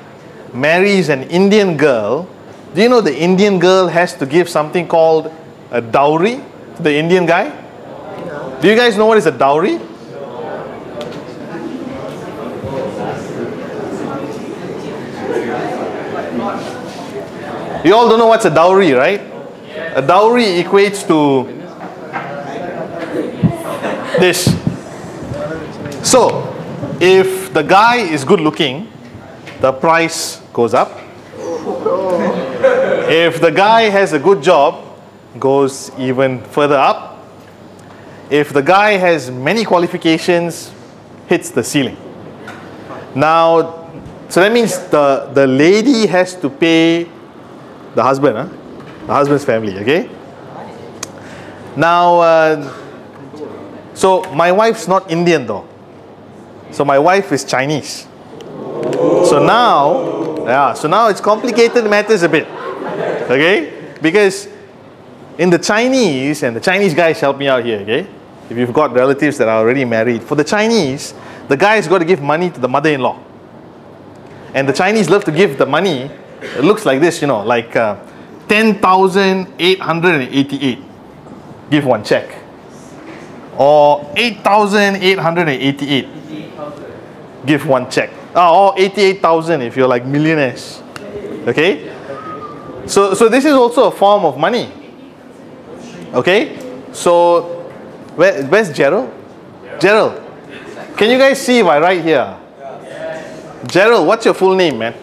marries an Indian girl, do you know the Indian girl has to give something called a dowry to the Indian guy? Do you guys know what is a dowry? You all don't know what's a dowry, right? A dowry equates to this. So, if the guy is good looking, the price goes up. If the guy has a good job, goes even further up. If the guy has many qualifications, hits the ceiling. Now, so that means the lady has to pay the husband, the husband's family, okay? Now, so my wife's not Indian though. So my wife is Chinese. So now it's complicated matters a bit, okay? Because in the Chinese, and the Chinese guys help me out here, okay? If you've got relatives that are already married, for the Chinese, the guy's got to give money to the mother-in-law. And the Chinese love to give the money, it looks like this, you know, like 10,888. Give one check. Or 8,888. Give one check. Or 88,000 if you're like millionaires. Okay? So this is also a form of money. Okay? So where's Gerald? Gerald, can you guys see if I write here? Gerald, what's your full name, man?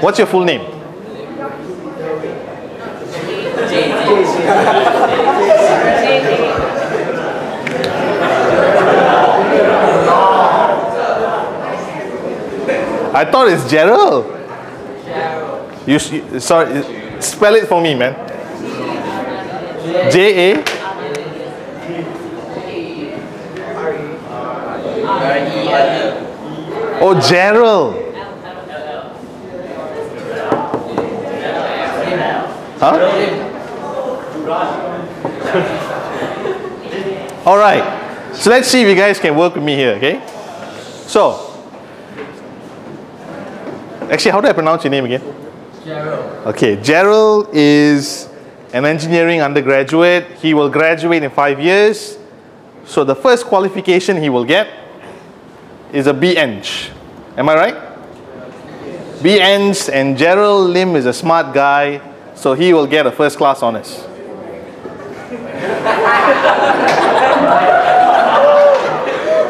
What's your full name? I thought it's Gerald. Sorry, spell it for me, man. J-A. Oh, Gerald. Huh? All right. So let's see if you guys can work with me here, okay? So, actually, how do I pronounce your name again? Gerald. Okay, Gerald is an engineering undergraduate. He will graduate in 5 years. So the first qualification he will get is a B.Eng. Am I right? B.Eng, and Gerald Lim is a smart guy, so he will get a first class honors.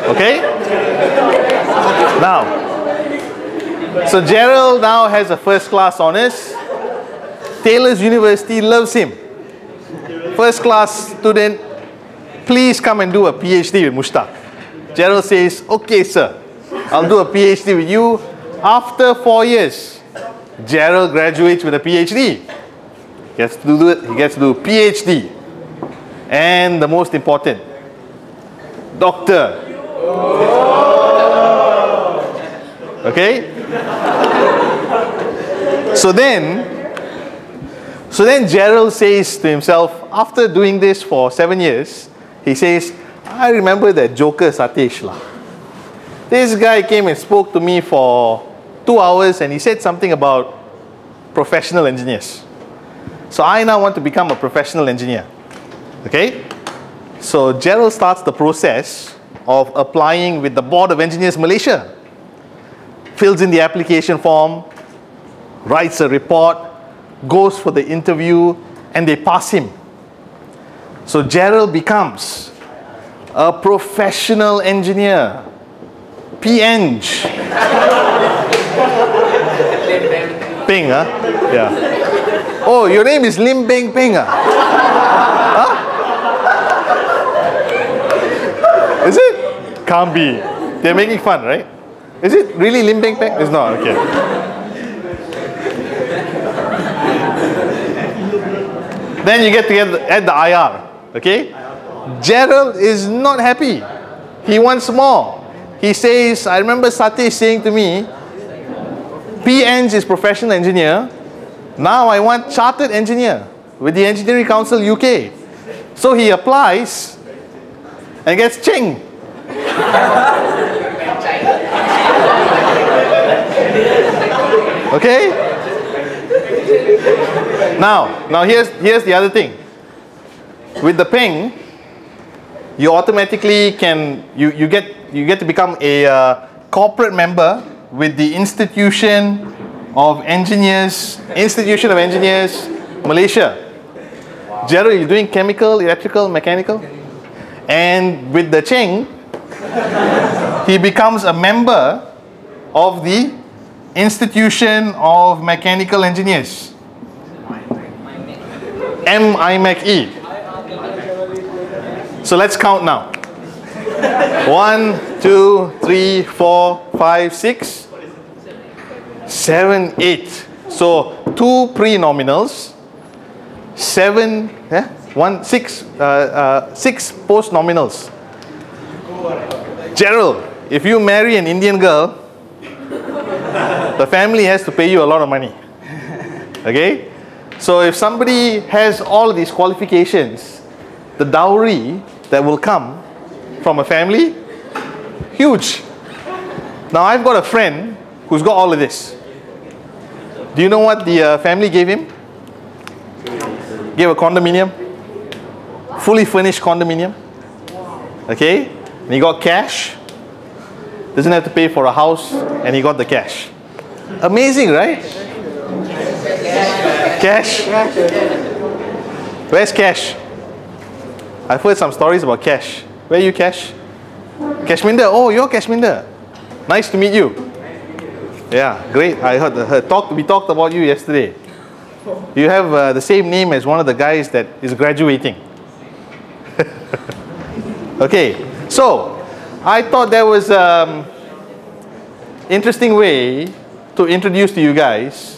Okay? Now, so Gerald now has a first class honors. Taylor's University loves him. First class student, please come and do a PhD with Mushtaq. Gerald says, okay sir, I'll do a PhD with you. After 4 years, Gerald graduates with a PhD. He gets to do PhD. And the most important, doctor. Okay? So then Gerald says to himself, after doing this for 7 years, he says, I remember that joker Satesh lah. This guy came and spoke to me for 2 hours and he said something about professional engineers. So I now want to become a professional engineer. Okay? So Gerald starts the process of applying with the Board of Engineers Malaysia. Fills in the application form, writes a report, goes for the interview, and they pass him. So Gerald becomes a professional engineer. P-Eng. Ping, huh? Yeah. Oh, your name is Lim Beng Ping, huh? Is it? Can't be. They're making fun, right? Is it really Lim Beng Peng? It's not, okay. Then you get together at the IR, okay? Gerald is not happy. He wants more. He says, I remember Satesh saying to me, P-Eng is professional engineer. Now I want chartered engineer with the Engineering Council UK. So he applies and gets Cheng. Okay? Now here's the other thing. With the Peng, you automatically you get to become a corporate member with the Institution of Engineers Malaysia. Gerald, you're doing chemical, electrical, mechanical, and with the Cheng, he becomes a member of the Institution of Mechanical Engineers. MIMEC. So let's count now. 1, 2, 3, 4, 5, 6, 7, 8. So 2 pre-nominals, 6 post-nominals. Gerald, if you marry an Indian girl, the family has to pay you a lot of money. Okay? So if somebody has all of these qualifications, the dowry that will come from a family, huge. Now I've got a friend who's got all of this. Do you know what the family gave him? Gave a condominium, fully furnished condominium. Okay? And he got cash. Doesn't have to pay for a house, and he got the cash. Amazing, right? Cash? Where's Cash? I've heard some stories about Cash. Where are you, Cash? Cashminder. Oh, you're Cashminder. Nice to meet you. Yeah, great. I heard we talked about you yesterday. You have the same name as one of the guys that is graduating. Okay, so I thought there was interesting way to introduce to you guys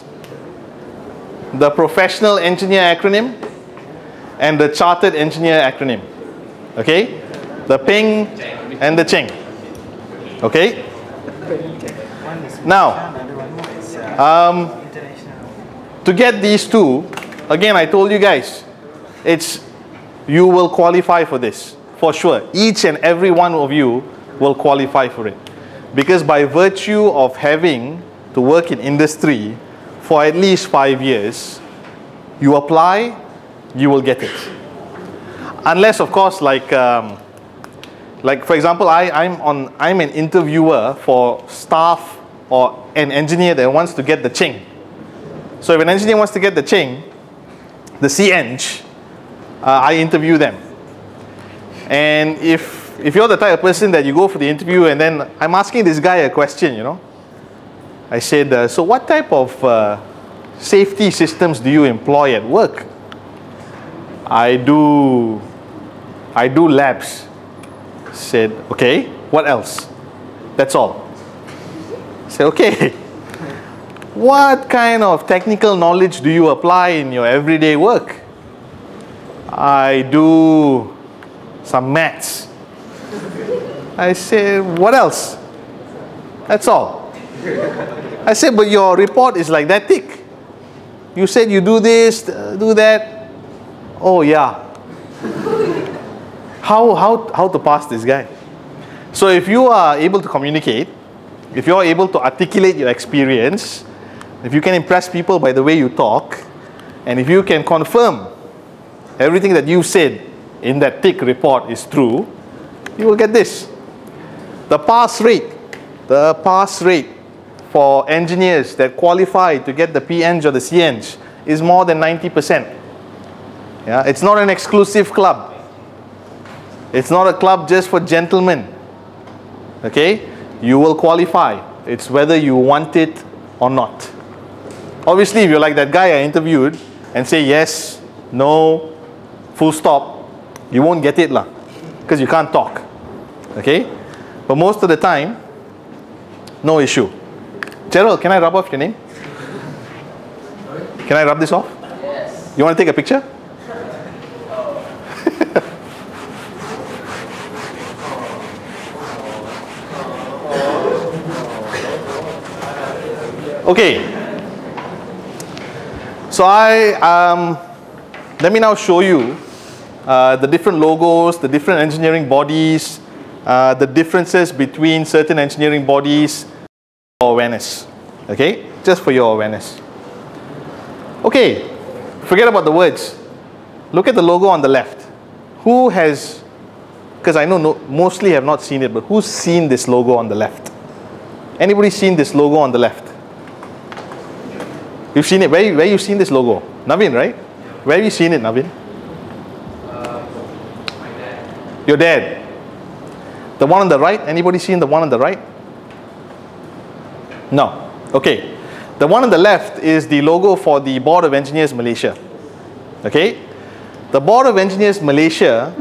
the professional engineer acronym and the chartered engineer acronym. Okay? The Peng and the Cheng. Okay? Now, to get these two, again I told you guys, you will qualify for this, for sure. Each and every one of you will qualify for it. Because by virtue of having to work in industry for at least 5 years, you apply, you will get it. Unless, of course, like for example, I'm an interviewer for staff or an engineer that wants to get the Cheng. So if an engineer wants to get the Cheng, the C-Eng, I interview them. And if you're the type of person that you go for the interview and then I'm asking this guy a question, you know. I said, so what type of safety systems do you employ at work? I do labs. Said, okay, what else? That's all. I said, okay. What kind of technical knowledge do you apply in your everyday work? I do some maths. I say, what else? That's all. I say, but your report is like that thick. You said you do this, do that. Oh yeah. How to pass this guy? So if you are able to communicate, if you are able to articulate your experience, if you can impress people by the way you talk, and if you can confirm everything that you said in that thick report is true, you will get this. The pass rate for engineers that qualify to get the PEng or the CEng is more than 90%. Yeah, it's not an exclusive club. It's not a club just for gentlemen. Okay? You will qualify. It's whether you want it or not. Obviously, if you're like that guy I interviewed and say yes, no, full stop, you won't get it lah, because you can't talk. Okay? But most of the time, no issue. Gerald, can I rub off your name? Can I rub this off? Yes. You want to take a picture? Okay. So let me now show you the different logos, the different engineering bodies, the differences between certain engineering bodies for awareness. Okay? Just for your awareness. Okay. Forget about the words. Look at the logo on the left. Who has, because I know mostly have not seen it, but who's seen this logo on the left? Anybody seen this logo on the left? You've seen it. Where you seen this logo? Navin, right? Where have you seen it, Navin? My dad. Your dad. The one on the right? Anybody seen the one on the right? No. Okay. The one on the left is the logo for the Board of Engineers Malaysia. Okay? The Board of Engineers Malaysia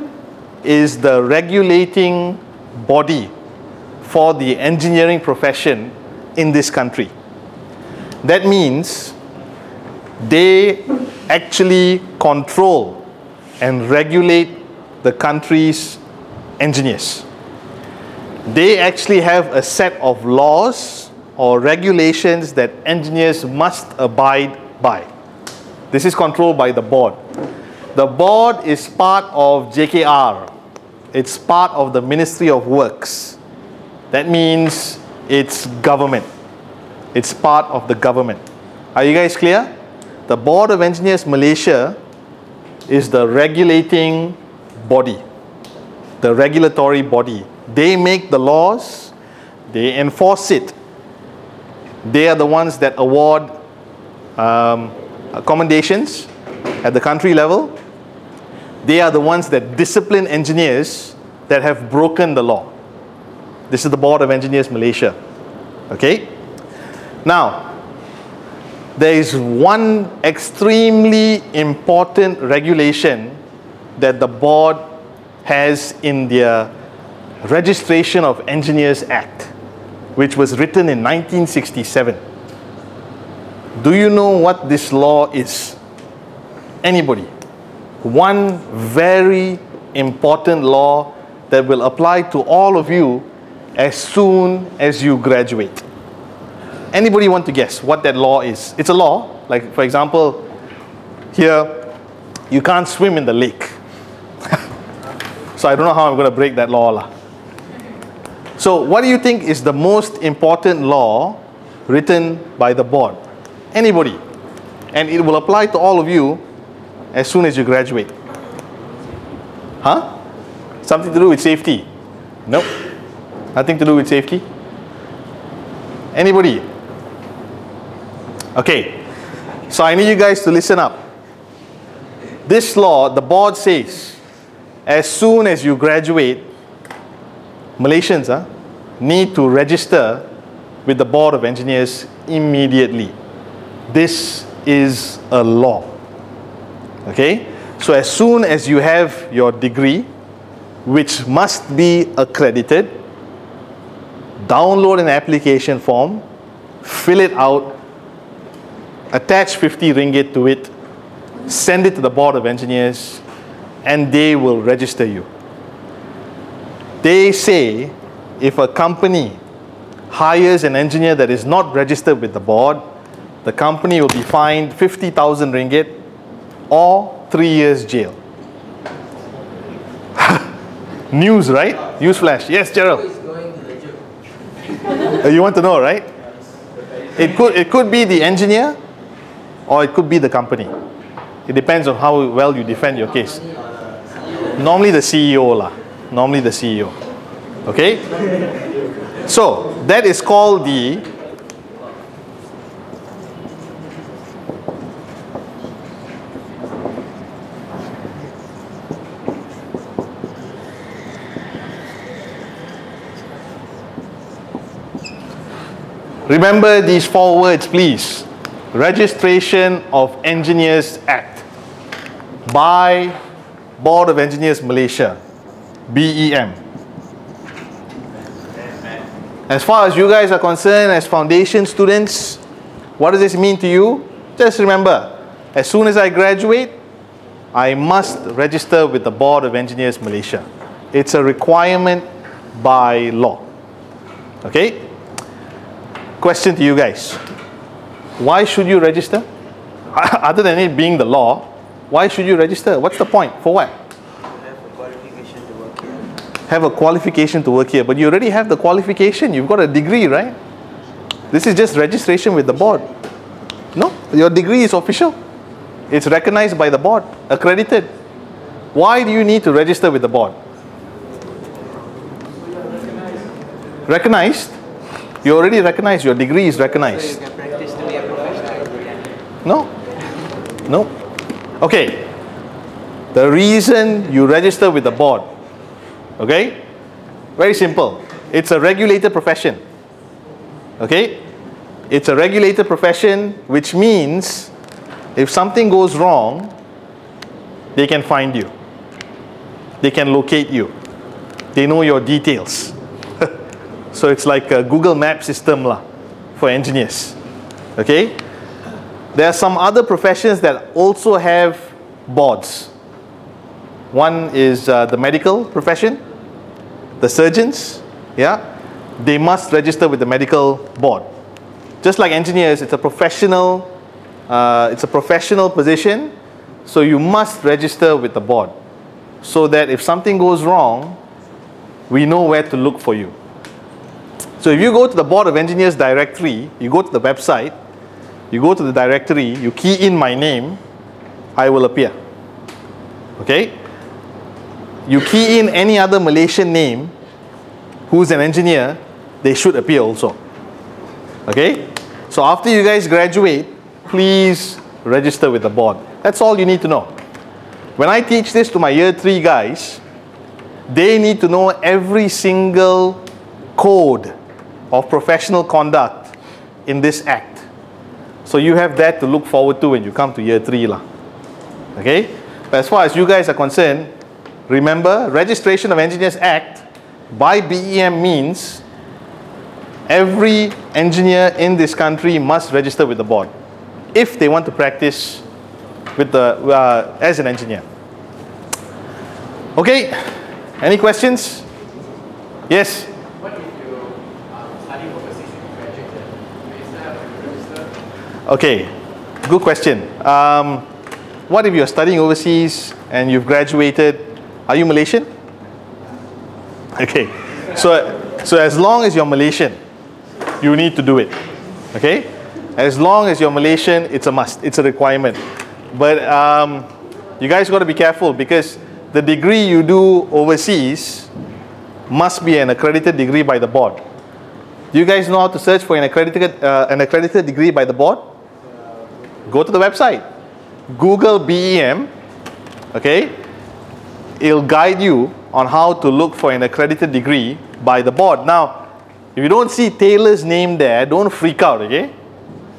is the regulating body for the engineering profession in this country. That means they actually control and regulate the country's engineers. They actually have a set of laws or regulations that engineers must abide by. This is controlled by the board. The board is part of JKR. It's part of the Ministry of Works. That means it's government. It's part of the government. Are you guys clear? The Board of Engineers Malaysia is the regulating body, the regulatory body. They make the laws, they enforce it. They are the ones that award commendations at the country level. They are the ones that discipline engineers that have broken the law. This is the Board of Engineers Malaysia. Okay? Now, there is one extremely important regulation that the board has in their Registration of Engineers Act, which was written in 1967. Do you know what this law is? Anybody? One very important law that will apply to all of you as soon as you graduate. Anybody want to guess what that law is? It's a law, like for example, here, you can't swim in the lake. So I don't know how I'm going to break that law. So what do you think is the most important law written by the board? Anybody? And it will apply to all of you as soon as you graduate. Huh? Something to do with safety? Nope. Nothing to do with safety? Anybody? Okay. So I need you guys to listen up. This law, the board says, as soon as you graduate, Malaysians need to register with the Board of Engineers immediately. This is a law. Okay? So as soon as you have your degree, which must be accredited, download an application form, fill it out, attach 50 ringgit to it, send it to the board of engineers, and they will register you. They say if a company hires an engineer that is not registered with the board, the company will be fined 50,000 ringgit or 3 years jail. News, right? Newsflash. Yes, Gerald. You want to know, right? It could be the engineer or it could be the company. It depends on how well you defend your case. Normally the CEO lah. Normally the CEO. Okay? So, that is called the remember these 4 words, please. Registration of Engineers Act by Board of Engineers Malaysia, BEM. As far as you guys are concerned, as foundation students, what does this mean to you? Just remember, as soon as I graduate, I must register with the Board of Engineers Malaysia. It's a requirement by law. Okay? Question to you guys. Why should you register? Other than it being the law, why should you register? What's the point? For what? Have a qualification to work here. Have a qualification to work here. But you already have the qualification. You've got a degree, right? This is just registration with the board. No? Your degree is official. It's recognized by the board. Accredited. Why do you need to register with the board? Recognized? You already recognized. Your degree is recognized. So you can practice to be a professional. No? No. Okay. The reason you register with the board, okay? Very simple. It's a regulated profession. Okay? It's a regulated profession, which means if something goes wrong, they can find you. They can locate you. They know your details. So it's like a Google Map system lah for engineers. Okay? There are some other professions that also have boards. One is the medical profession, the surgeons. Yeah, they must register with the medical board. Just like engineers, it's a professional position. So you must register with the board, so that if something goes wrong, we know where to look for you. So if you go to the Board of Engineers directory, you go to the website, you go to the directory, you key in my name, I will appear. Okay? You key in any other Malaysian name who's an engineer, they should appear also. Okay? So after you guys graduate, please register with the board. That's all you need to know. When I teach this to my year 3 guys, they need to know every single code of professional conduct in this act. So you have that to look forward to when you come to year 3 lah. Okay? But as far as you guys are concerned, remember, Registration of Engineers Act by BEM means every engineer in this country must register with the board if they want to practice with the as an engineer. Okay? Any questions? Yes? Okay, good question. What if you're studying overseas and you've graduated? Are you Malaysian? Okay, so as long as you're Malaysian, you need to do it. Okay, as long as you're Malaysian, it's a must. It's a requirement. But you guys got to be careful, because the degree you do overseas must be an accredited degree by the board. Do you guys know how to search for an accredited degree by the board? Go to the website, Google BEM, okay? It'll guide you on how to look for an accredited degree by the board. Now, if you don't see Taylor's name there, don't freak out, okay?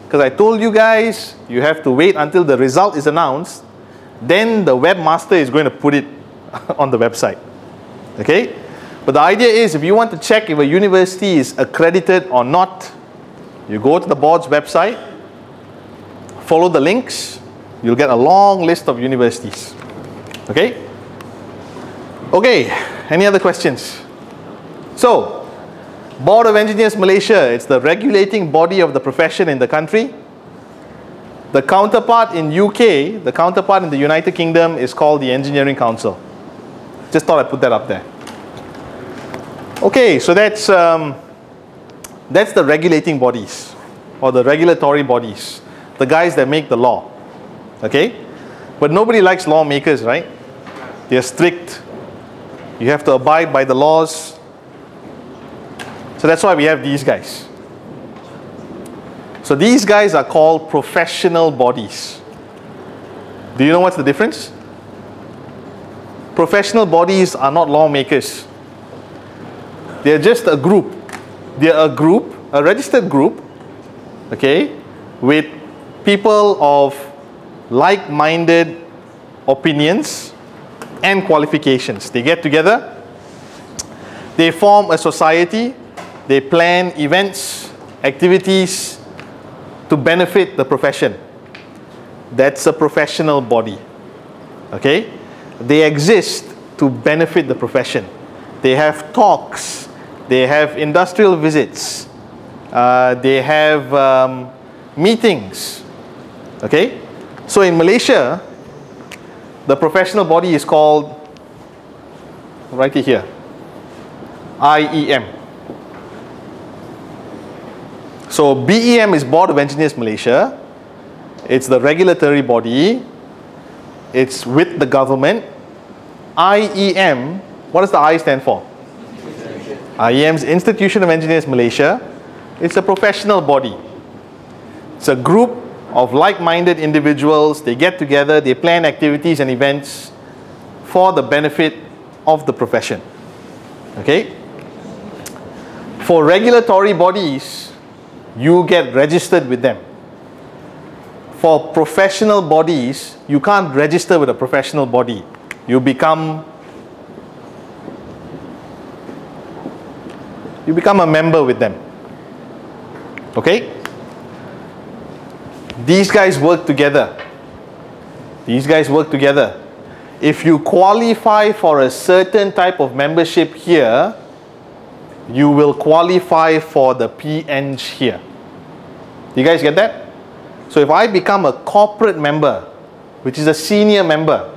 Because I told you guys, you have to wait until the result is announced, then the webmaster is going to put it on the website, okay? But the idea is, if you want to check if a university is accredited or not, you go to the board's website, follow the links, you'll get a long list of universities. Okay? Okay, any other questions? So, Board of Engineers Malaysia, it's the regulating body of the profession in the country. The counterpart in UK, the counterpart in the United Kingdom is called the Engineering Council. Just thought I'd put that up there. Okay, so that's the regulating bodies, or the regulatory bodies, the guys that make the law. Okay? But nobody likes lawmakers, right? They're strict. You have to abide by the laws. So that's why we have these guys. So these guys are called professional bodies. Do you know what's the difference? Professional bodies are not lawmakers. They're just a group. They're a group, a registered group, okay, with people of like-minded opinions and qualifications. They get together, they form a society, they plan events, activities to benefit the profession. That's a professional body. Okay? They exist to benefit the profession. They have talks, they have industrial visits, they have meetings. Okay? So in Malaysia, the professional body is called, right here, IEM. So BEM is Board of Engineers Malaysia. It's the regulatory body. It's with the government. IEM, what does the I stand for? IEM's Institution of Engineers Malaysia. It's a professional body. It's a group of like-minded individuals. They get together, they plan activities and events for the benefit of the profession. Okay? For regulatory bodies, you get registered with them. For professional bodies, you can't register with a professional body. You become a member with them. Okay? These guys work together. These guys work together. If you qualify for a certain type of membership here, you will qualify for the PEng here. You guys get that? So if I become a corporate member, which is a senior member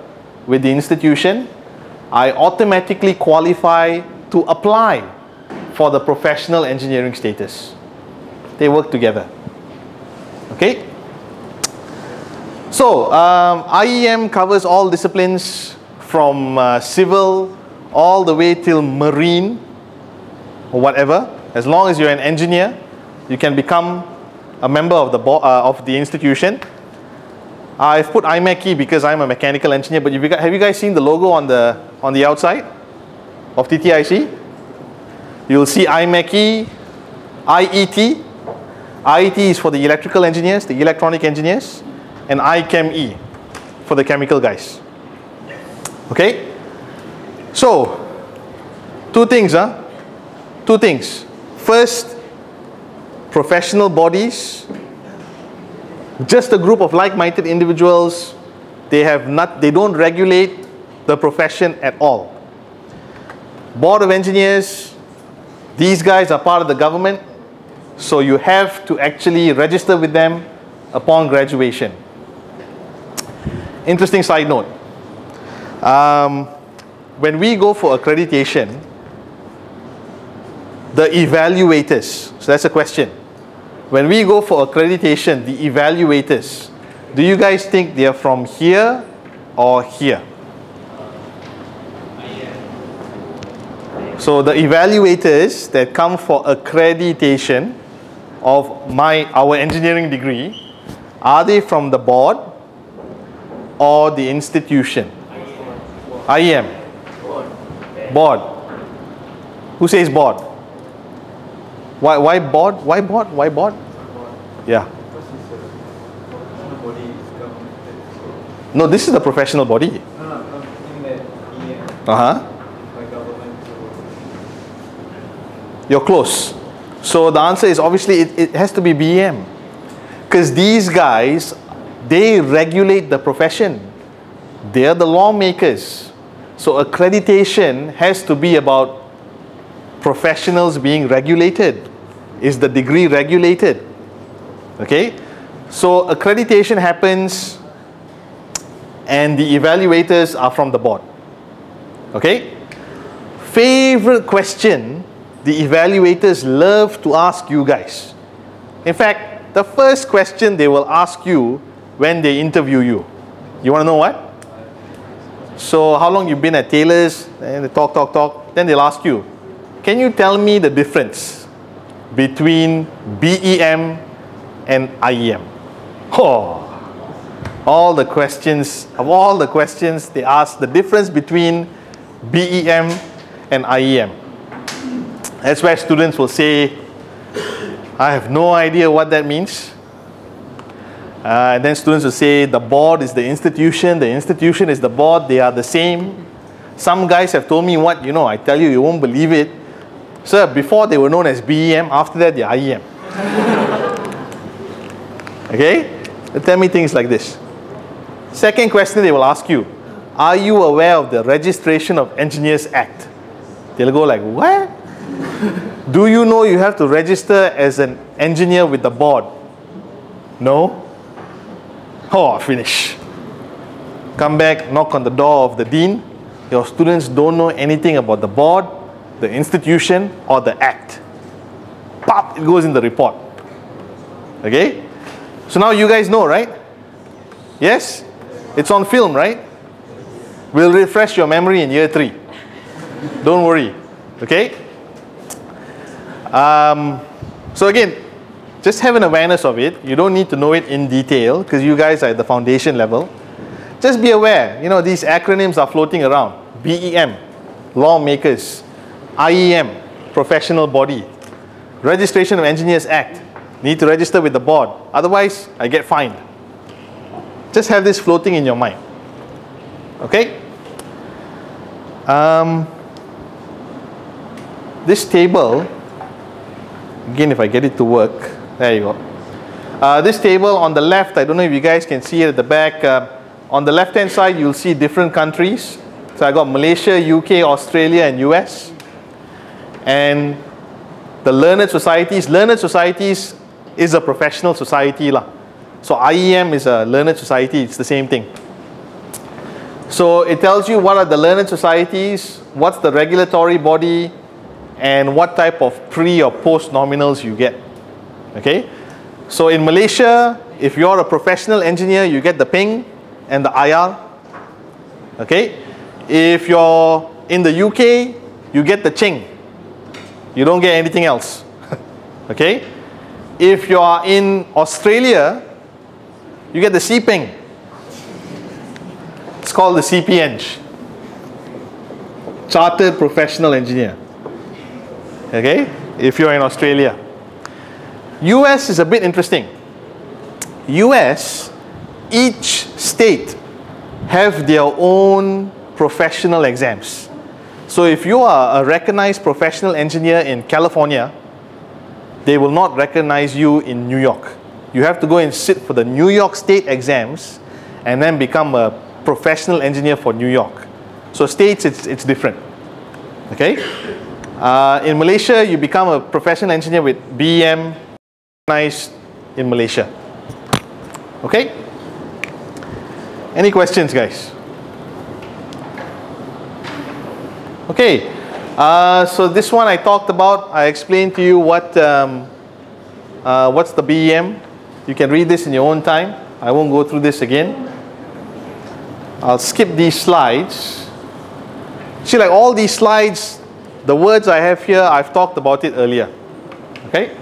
with the institution, I automatically qualify to apply for the professional engineering status. They work together. Okay? So, IEM covers all disciplines from civil all the way till marine or whatever. As long as you're an engineer, you can become a member of the institution. I've put IMECI because I'm a mechanical engineer, but have you guys seen the logo on the outside of TTIC? You'll see IMECI, IET. IET is for the electrical engineers, the electronic engineers, and IChemE for the chemical guys. Okay? So, two things, Two things. First, professional bodies, just a group of like-minded individuals. They don't regulate the profession at all. Board of Engineers, these guys are part of the government, so you have to actually register with them upon graduation. Interesting side note. When we go for accreditation, the evaluators, so that's a question. When we go for accreditation, the evaluators, do you guys think they are from here or here? So the evaluators that come for accreditation of our engineering degree, are they from the board or the institution? IEM. Board. Who says board? Why board? Why board? Why board? Yeah. No, this is the professional body. You're close. So the answer is obviously it has to be BEM. Because these guys They regulate the profession. They are the lawmakers. So accreditation has to be about professionals being regulated. Is the degree regulated? Okay? So accreditation happens and the evaluators are from the board. Okay? Favorite question the evaluators love to ask you guys. In fact, the first question they will ask you when they interview you. You want to know what? So how long you've been at Taylor's? And they talk. Then they'll ask you, can you tell me the difference between BEM and IEM? Oh, all the questions they ask, the difference between BEM and IEM. That's where students will say, I have no idea what that means. And then students will say, the board is the institution is the board, they are the same. Some guys have told me what, I tell you, you won't believe it. Sir, before they were known as BEM, after that they're IEM. Okay? They tell me things like this. Second question they will ask you, are you aware of the Registration of Engineers Act? They'll go like, what? Do you know you have to register as an engineer with the board? No? Oh, finish. Come back, knock on the door of the dean. Your students don't know anything about the board, the institution, or the act. Pop, it goes in the report. Okay? So now you guys know, right? Yes? It's on film, right? We'll refresh your memory in year 3. Don't worry. Okay? So again, just have an awareness of it. You don't need to know it in detail because you guys are at the foundation level. Just be aware, these acronyms are floating around. BEM, lawmakers. IEM, professional body. Registration of Engineers Act. Need to register with the board. Otherwise, I get fined. Just have this floating in your mind. Okay? This table, again, if I get it to work, there you go. This table on the left, I don't know if you guys can see it at the back. On the left-hand side, you'll see different countries. So I got Malaysia, UK, Australia, and US. And the learned societies. Learned societies is a professional society lah. So IEM is a learned society. It's the same thing. So it tells you what are the learned societies, what's the regulatory body, and what type of pre or post nominals you get. Okay? So in Malaysia, if you're a professional engineer, you get the PENG and the IR. Okay? If you're in the UK, you get the Cheng. You don't get anything else. Okay? If you are in Australia, you get the CPENG. It's called the CPEng. Chartered Professional Engineer. Okay? If you're in Australia. US is a bit interesting. US, each state have their own professional exams. So if you are a recognized professional engineer in California, they will not recognize you in New York. You have to go and sit for the New York State exams and then become a professional engineer for New York. So states, it's different. Okay? In Malaysia, you become a professional engineer with BEM, recognized in Malaysia. Okay? Any questions, guys? Okay, so this one I talked about. I explained to you what's the BEM. You can read this in your own time. I won't go through this again. I'll skip these slides. See, like all these slides, the words I have here, I've talked about it earlier. Okay?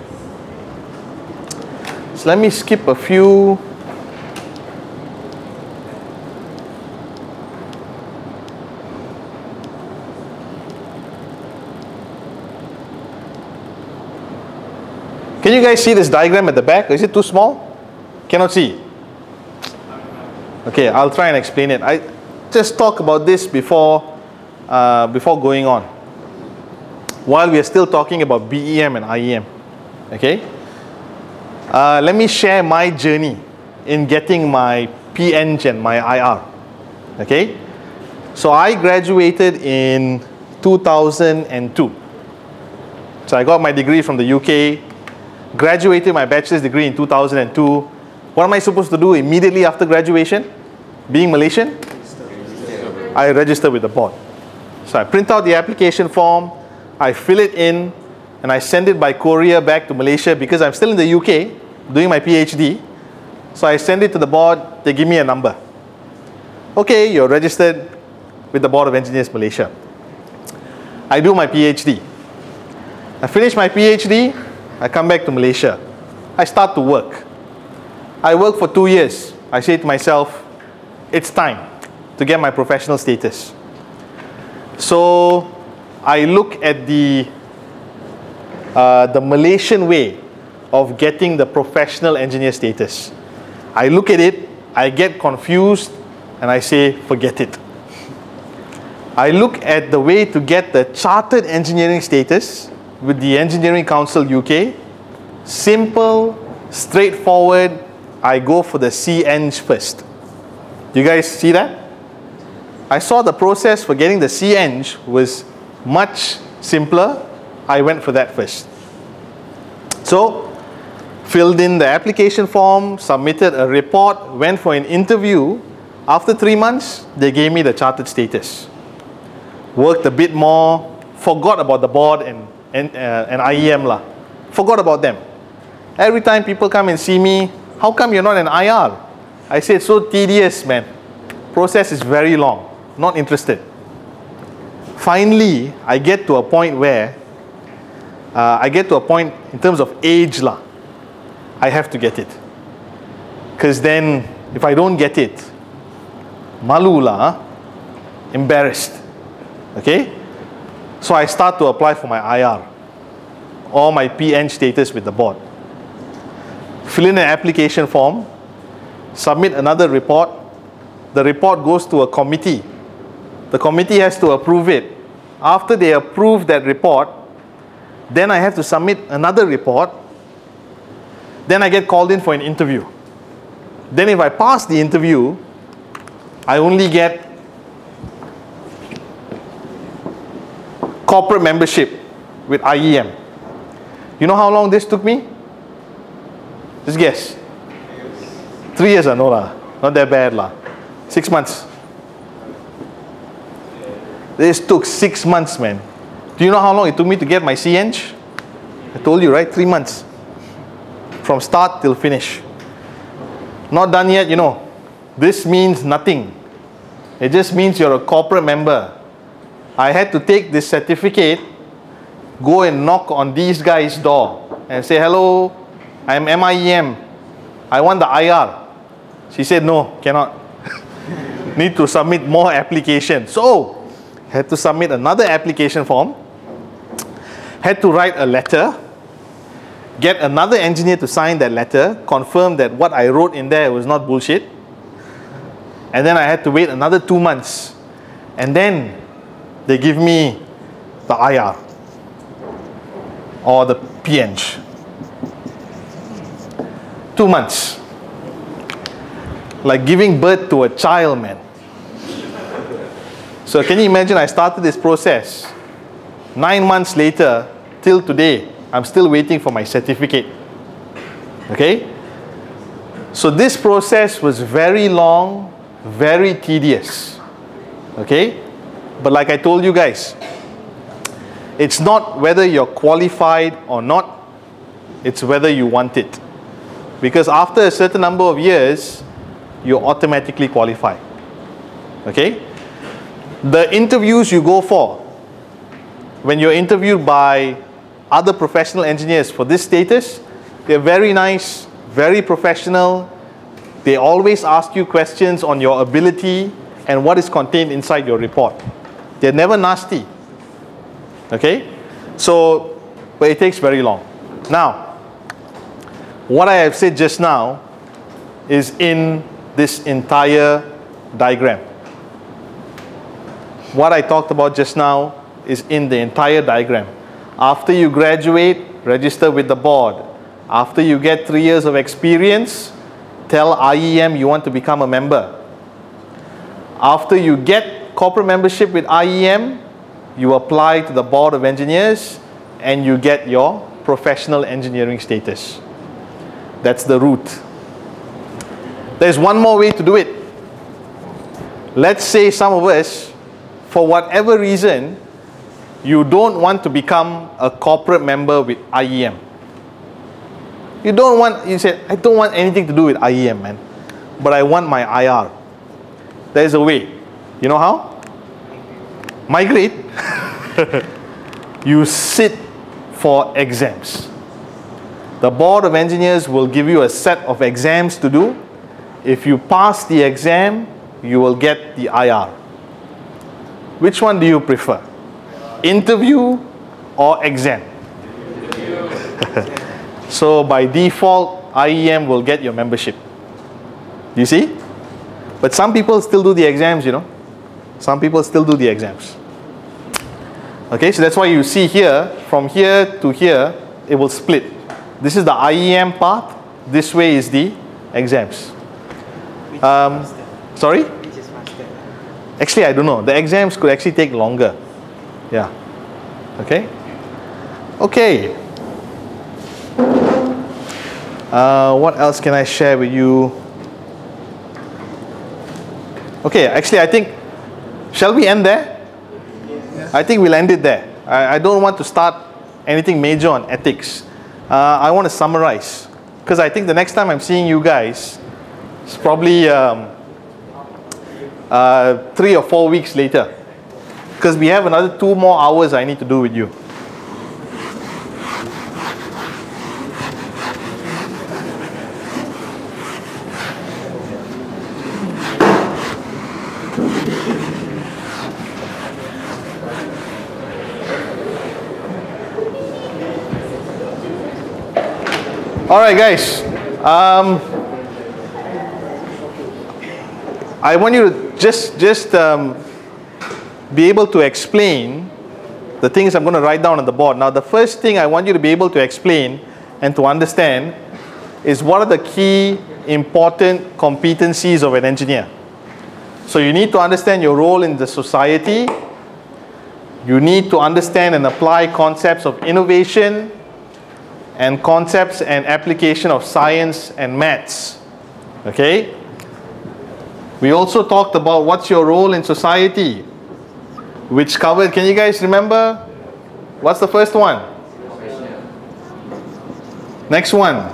So let me skip a few. Can you guys see this diagram at the back? Is it too small? Cannot see. Okay, I'll try and explain it. I just talk about this before going on. While we are still talking about BEM and IEM. Okay? Let me share my journey. in getting my PEng and my IR. Okay? So I graduated in 2002. So I got my degree from the UK, graduated my bachelor's degree in 2002. What am I supposed to do immediately after graduation? Being Malaysian? I register with the board. So I print out the application form, I fill it in, and I send it by courier back to Malaysia because I'm still in the UK doing my PhD. So I send it to the board, they give me a number. Okay, you're registered with the Board of Engineers Malaysia. I do my PhD. I finish my PhD, I come back to Malaysia. I start to work. I work for 2 years. I say to myself, it's time to get my professional status. So I look at the Malaysian way of getting the professional engineer status. I look at it, I get confused, and I say, forget it. I look at the way to get the chartered engineering status with the Engineering Council UK. Simple, straightforward. I go for the CEng first. You guys see that? I saw the process for getting the CEng was much simpler. I went for that first. So, filled in the application form, submitted a report, went for an interview. After 3 months, they gave me the chartered status. Worked a bit more, forgot about the board and IEM lah. Forgot about them. Every time people come and see me, how come you're not an IR? I say, it's so tedious, man. Process is very long. Not interested. Finally, I get to a point where, in terms of age lah, I have to get it. Because then, if I don't get it, malu lah, embarrassed. Okay? So I start to apply for my IR or my PEng status with the board. Fill in an application form, submit another report. The report goes to a committee. The committee has to approve it. After they approve that report, then I have to submit another report. Then I get called in for an interview. Then if I pass the interview, I only get corporate membership with IEM. You know how long this took me? Just guess. 3 years, no lah. Not that bad lah. 6 months. This took 6 months, man. Do you know how long it took me to get my CEng? I told you, right? 3 months. From start till finish. Not done yet, you know. This means nothing. It just means you're a corporate member. I had to take this certificate, go and knock on these guys' door and say, hello, I'm MIEM. I want the IR. She said, no, cannot. Need to submit more applications. So, had to submit another application form. Had to write a letter. Get another engineer to sign that letter. Confirm that what I wrote in there was not bullshit. And then I had to wait another 2 months. And then they give me the IR or the PEng. 2 months. Like giving birth to a child, man. So can you imagine, I started this process. 9 months later, till today, I'm still waiting for my certificate. Okay? So this process was very long, very tedious. Okay? But like I told you guys, it's not whether you're qualified or not, it's whether you want it. Because after a certain number of years, you automatically qualify. Okay? The interviews you go for, when you're interviewed by other professional engineers for this status, they're very nice, very professional. They always ask you questions on your ability and what is contained inside your report. They're never nasty. Okay? So, but it takes very long. Now, what I have said just now is in this entire diagram. What I talked about just now is in the entire diagram. After you graduate, register with the board. After you get 3 years of experience, tell IEM you want to become a member. After you get corporate membership with IEM, you apply to the Board of Engineers and you get your professional engineering status. That's the route. There's one more way to do it. Let's say some of us, for whatever reason, you don't want to become a corporate member with IEM. You say, I don't want anything to do with IEM, man, but I want my IR. There's a way. You know how? Migrate. You sit for exams. The Board of Engineers will give you a set of exams to do. If you pass the exam, you will get the IR. Which one do you prefer? Interview or exam? So by default, IEM will get your membership. Do you see? But some people still do the exams, you know. Some people still do the exams. Okay, so that's why you see here, from here to here, it will split. This is the IEM part. This way is the exams. Sorry? Which is faster? Actually, I don't know. The exams could actually take longer. Yeah. Okay. Okay. What else can I share with you? Okay, actually, I think, shall we end there? I think we'll end it there. I don't want to start anything major on ethics. I want to summarize, because I think the next time I'm seeing you guys, it's probably 3 or 4 weeks later, because we have another 2 more hours I need to do with you. All right, guys. I want you to just be able to explain the things I'm going to write down on the board. Now, the first thing I want you to be able to explain and to understand is what are the key important competencies of an engineer. So you need to understand your role in the society. You need to understand and apply concepts of innovation and concepts and application of science and maths. Okay? We also talked about what's your role in society, which covered, can you guys remember? What's the first one? Next one.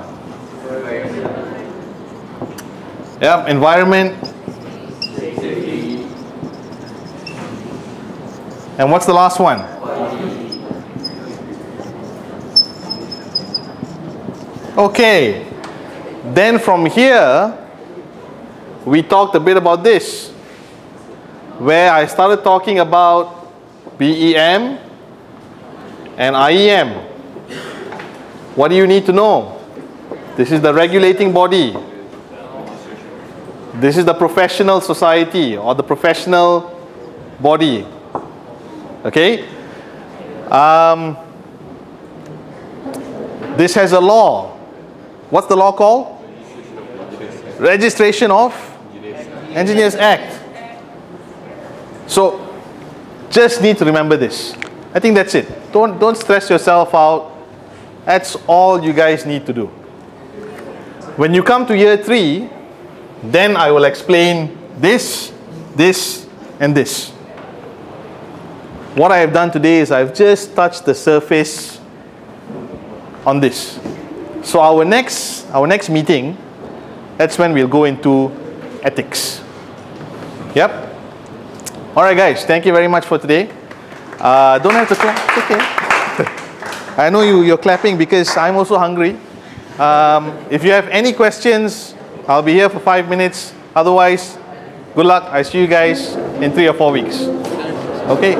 Yep, environment. And what's the last one? Okay, then from here, we talked a bit about this, where I started talking about BEM and IEM. What do you need to know? This is the regulating body. This is the professional society or the professional body. Okay? This has a law. What's the law called? Registration of Engineers Act. So, just need to remember this. I think that's it. Don't stress yourself out. That's all you guys need to do. When you come to year 3, then I will explain this, this, and this. What I have done today is I've just touched the surface on this. So our next meeting, that's when we'll go into ethics. Yep. All right, guys. Thank you very much for today. Don't have to clap. It's okay. I know you're clapping because I'm also hungry. If you have any questions, I'll be here for 5 minutes. Otherwise, good luck. I see you guys in 3 or 4 weeks. Okay.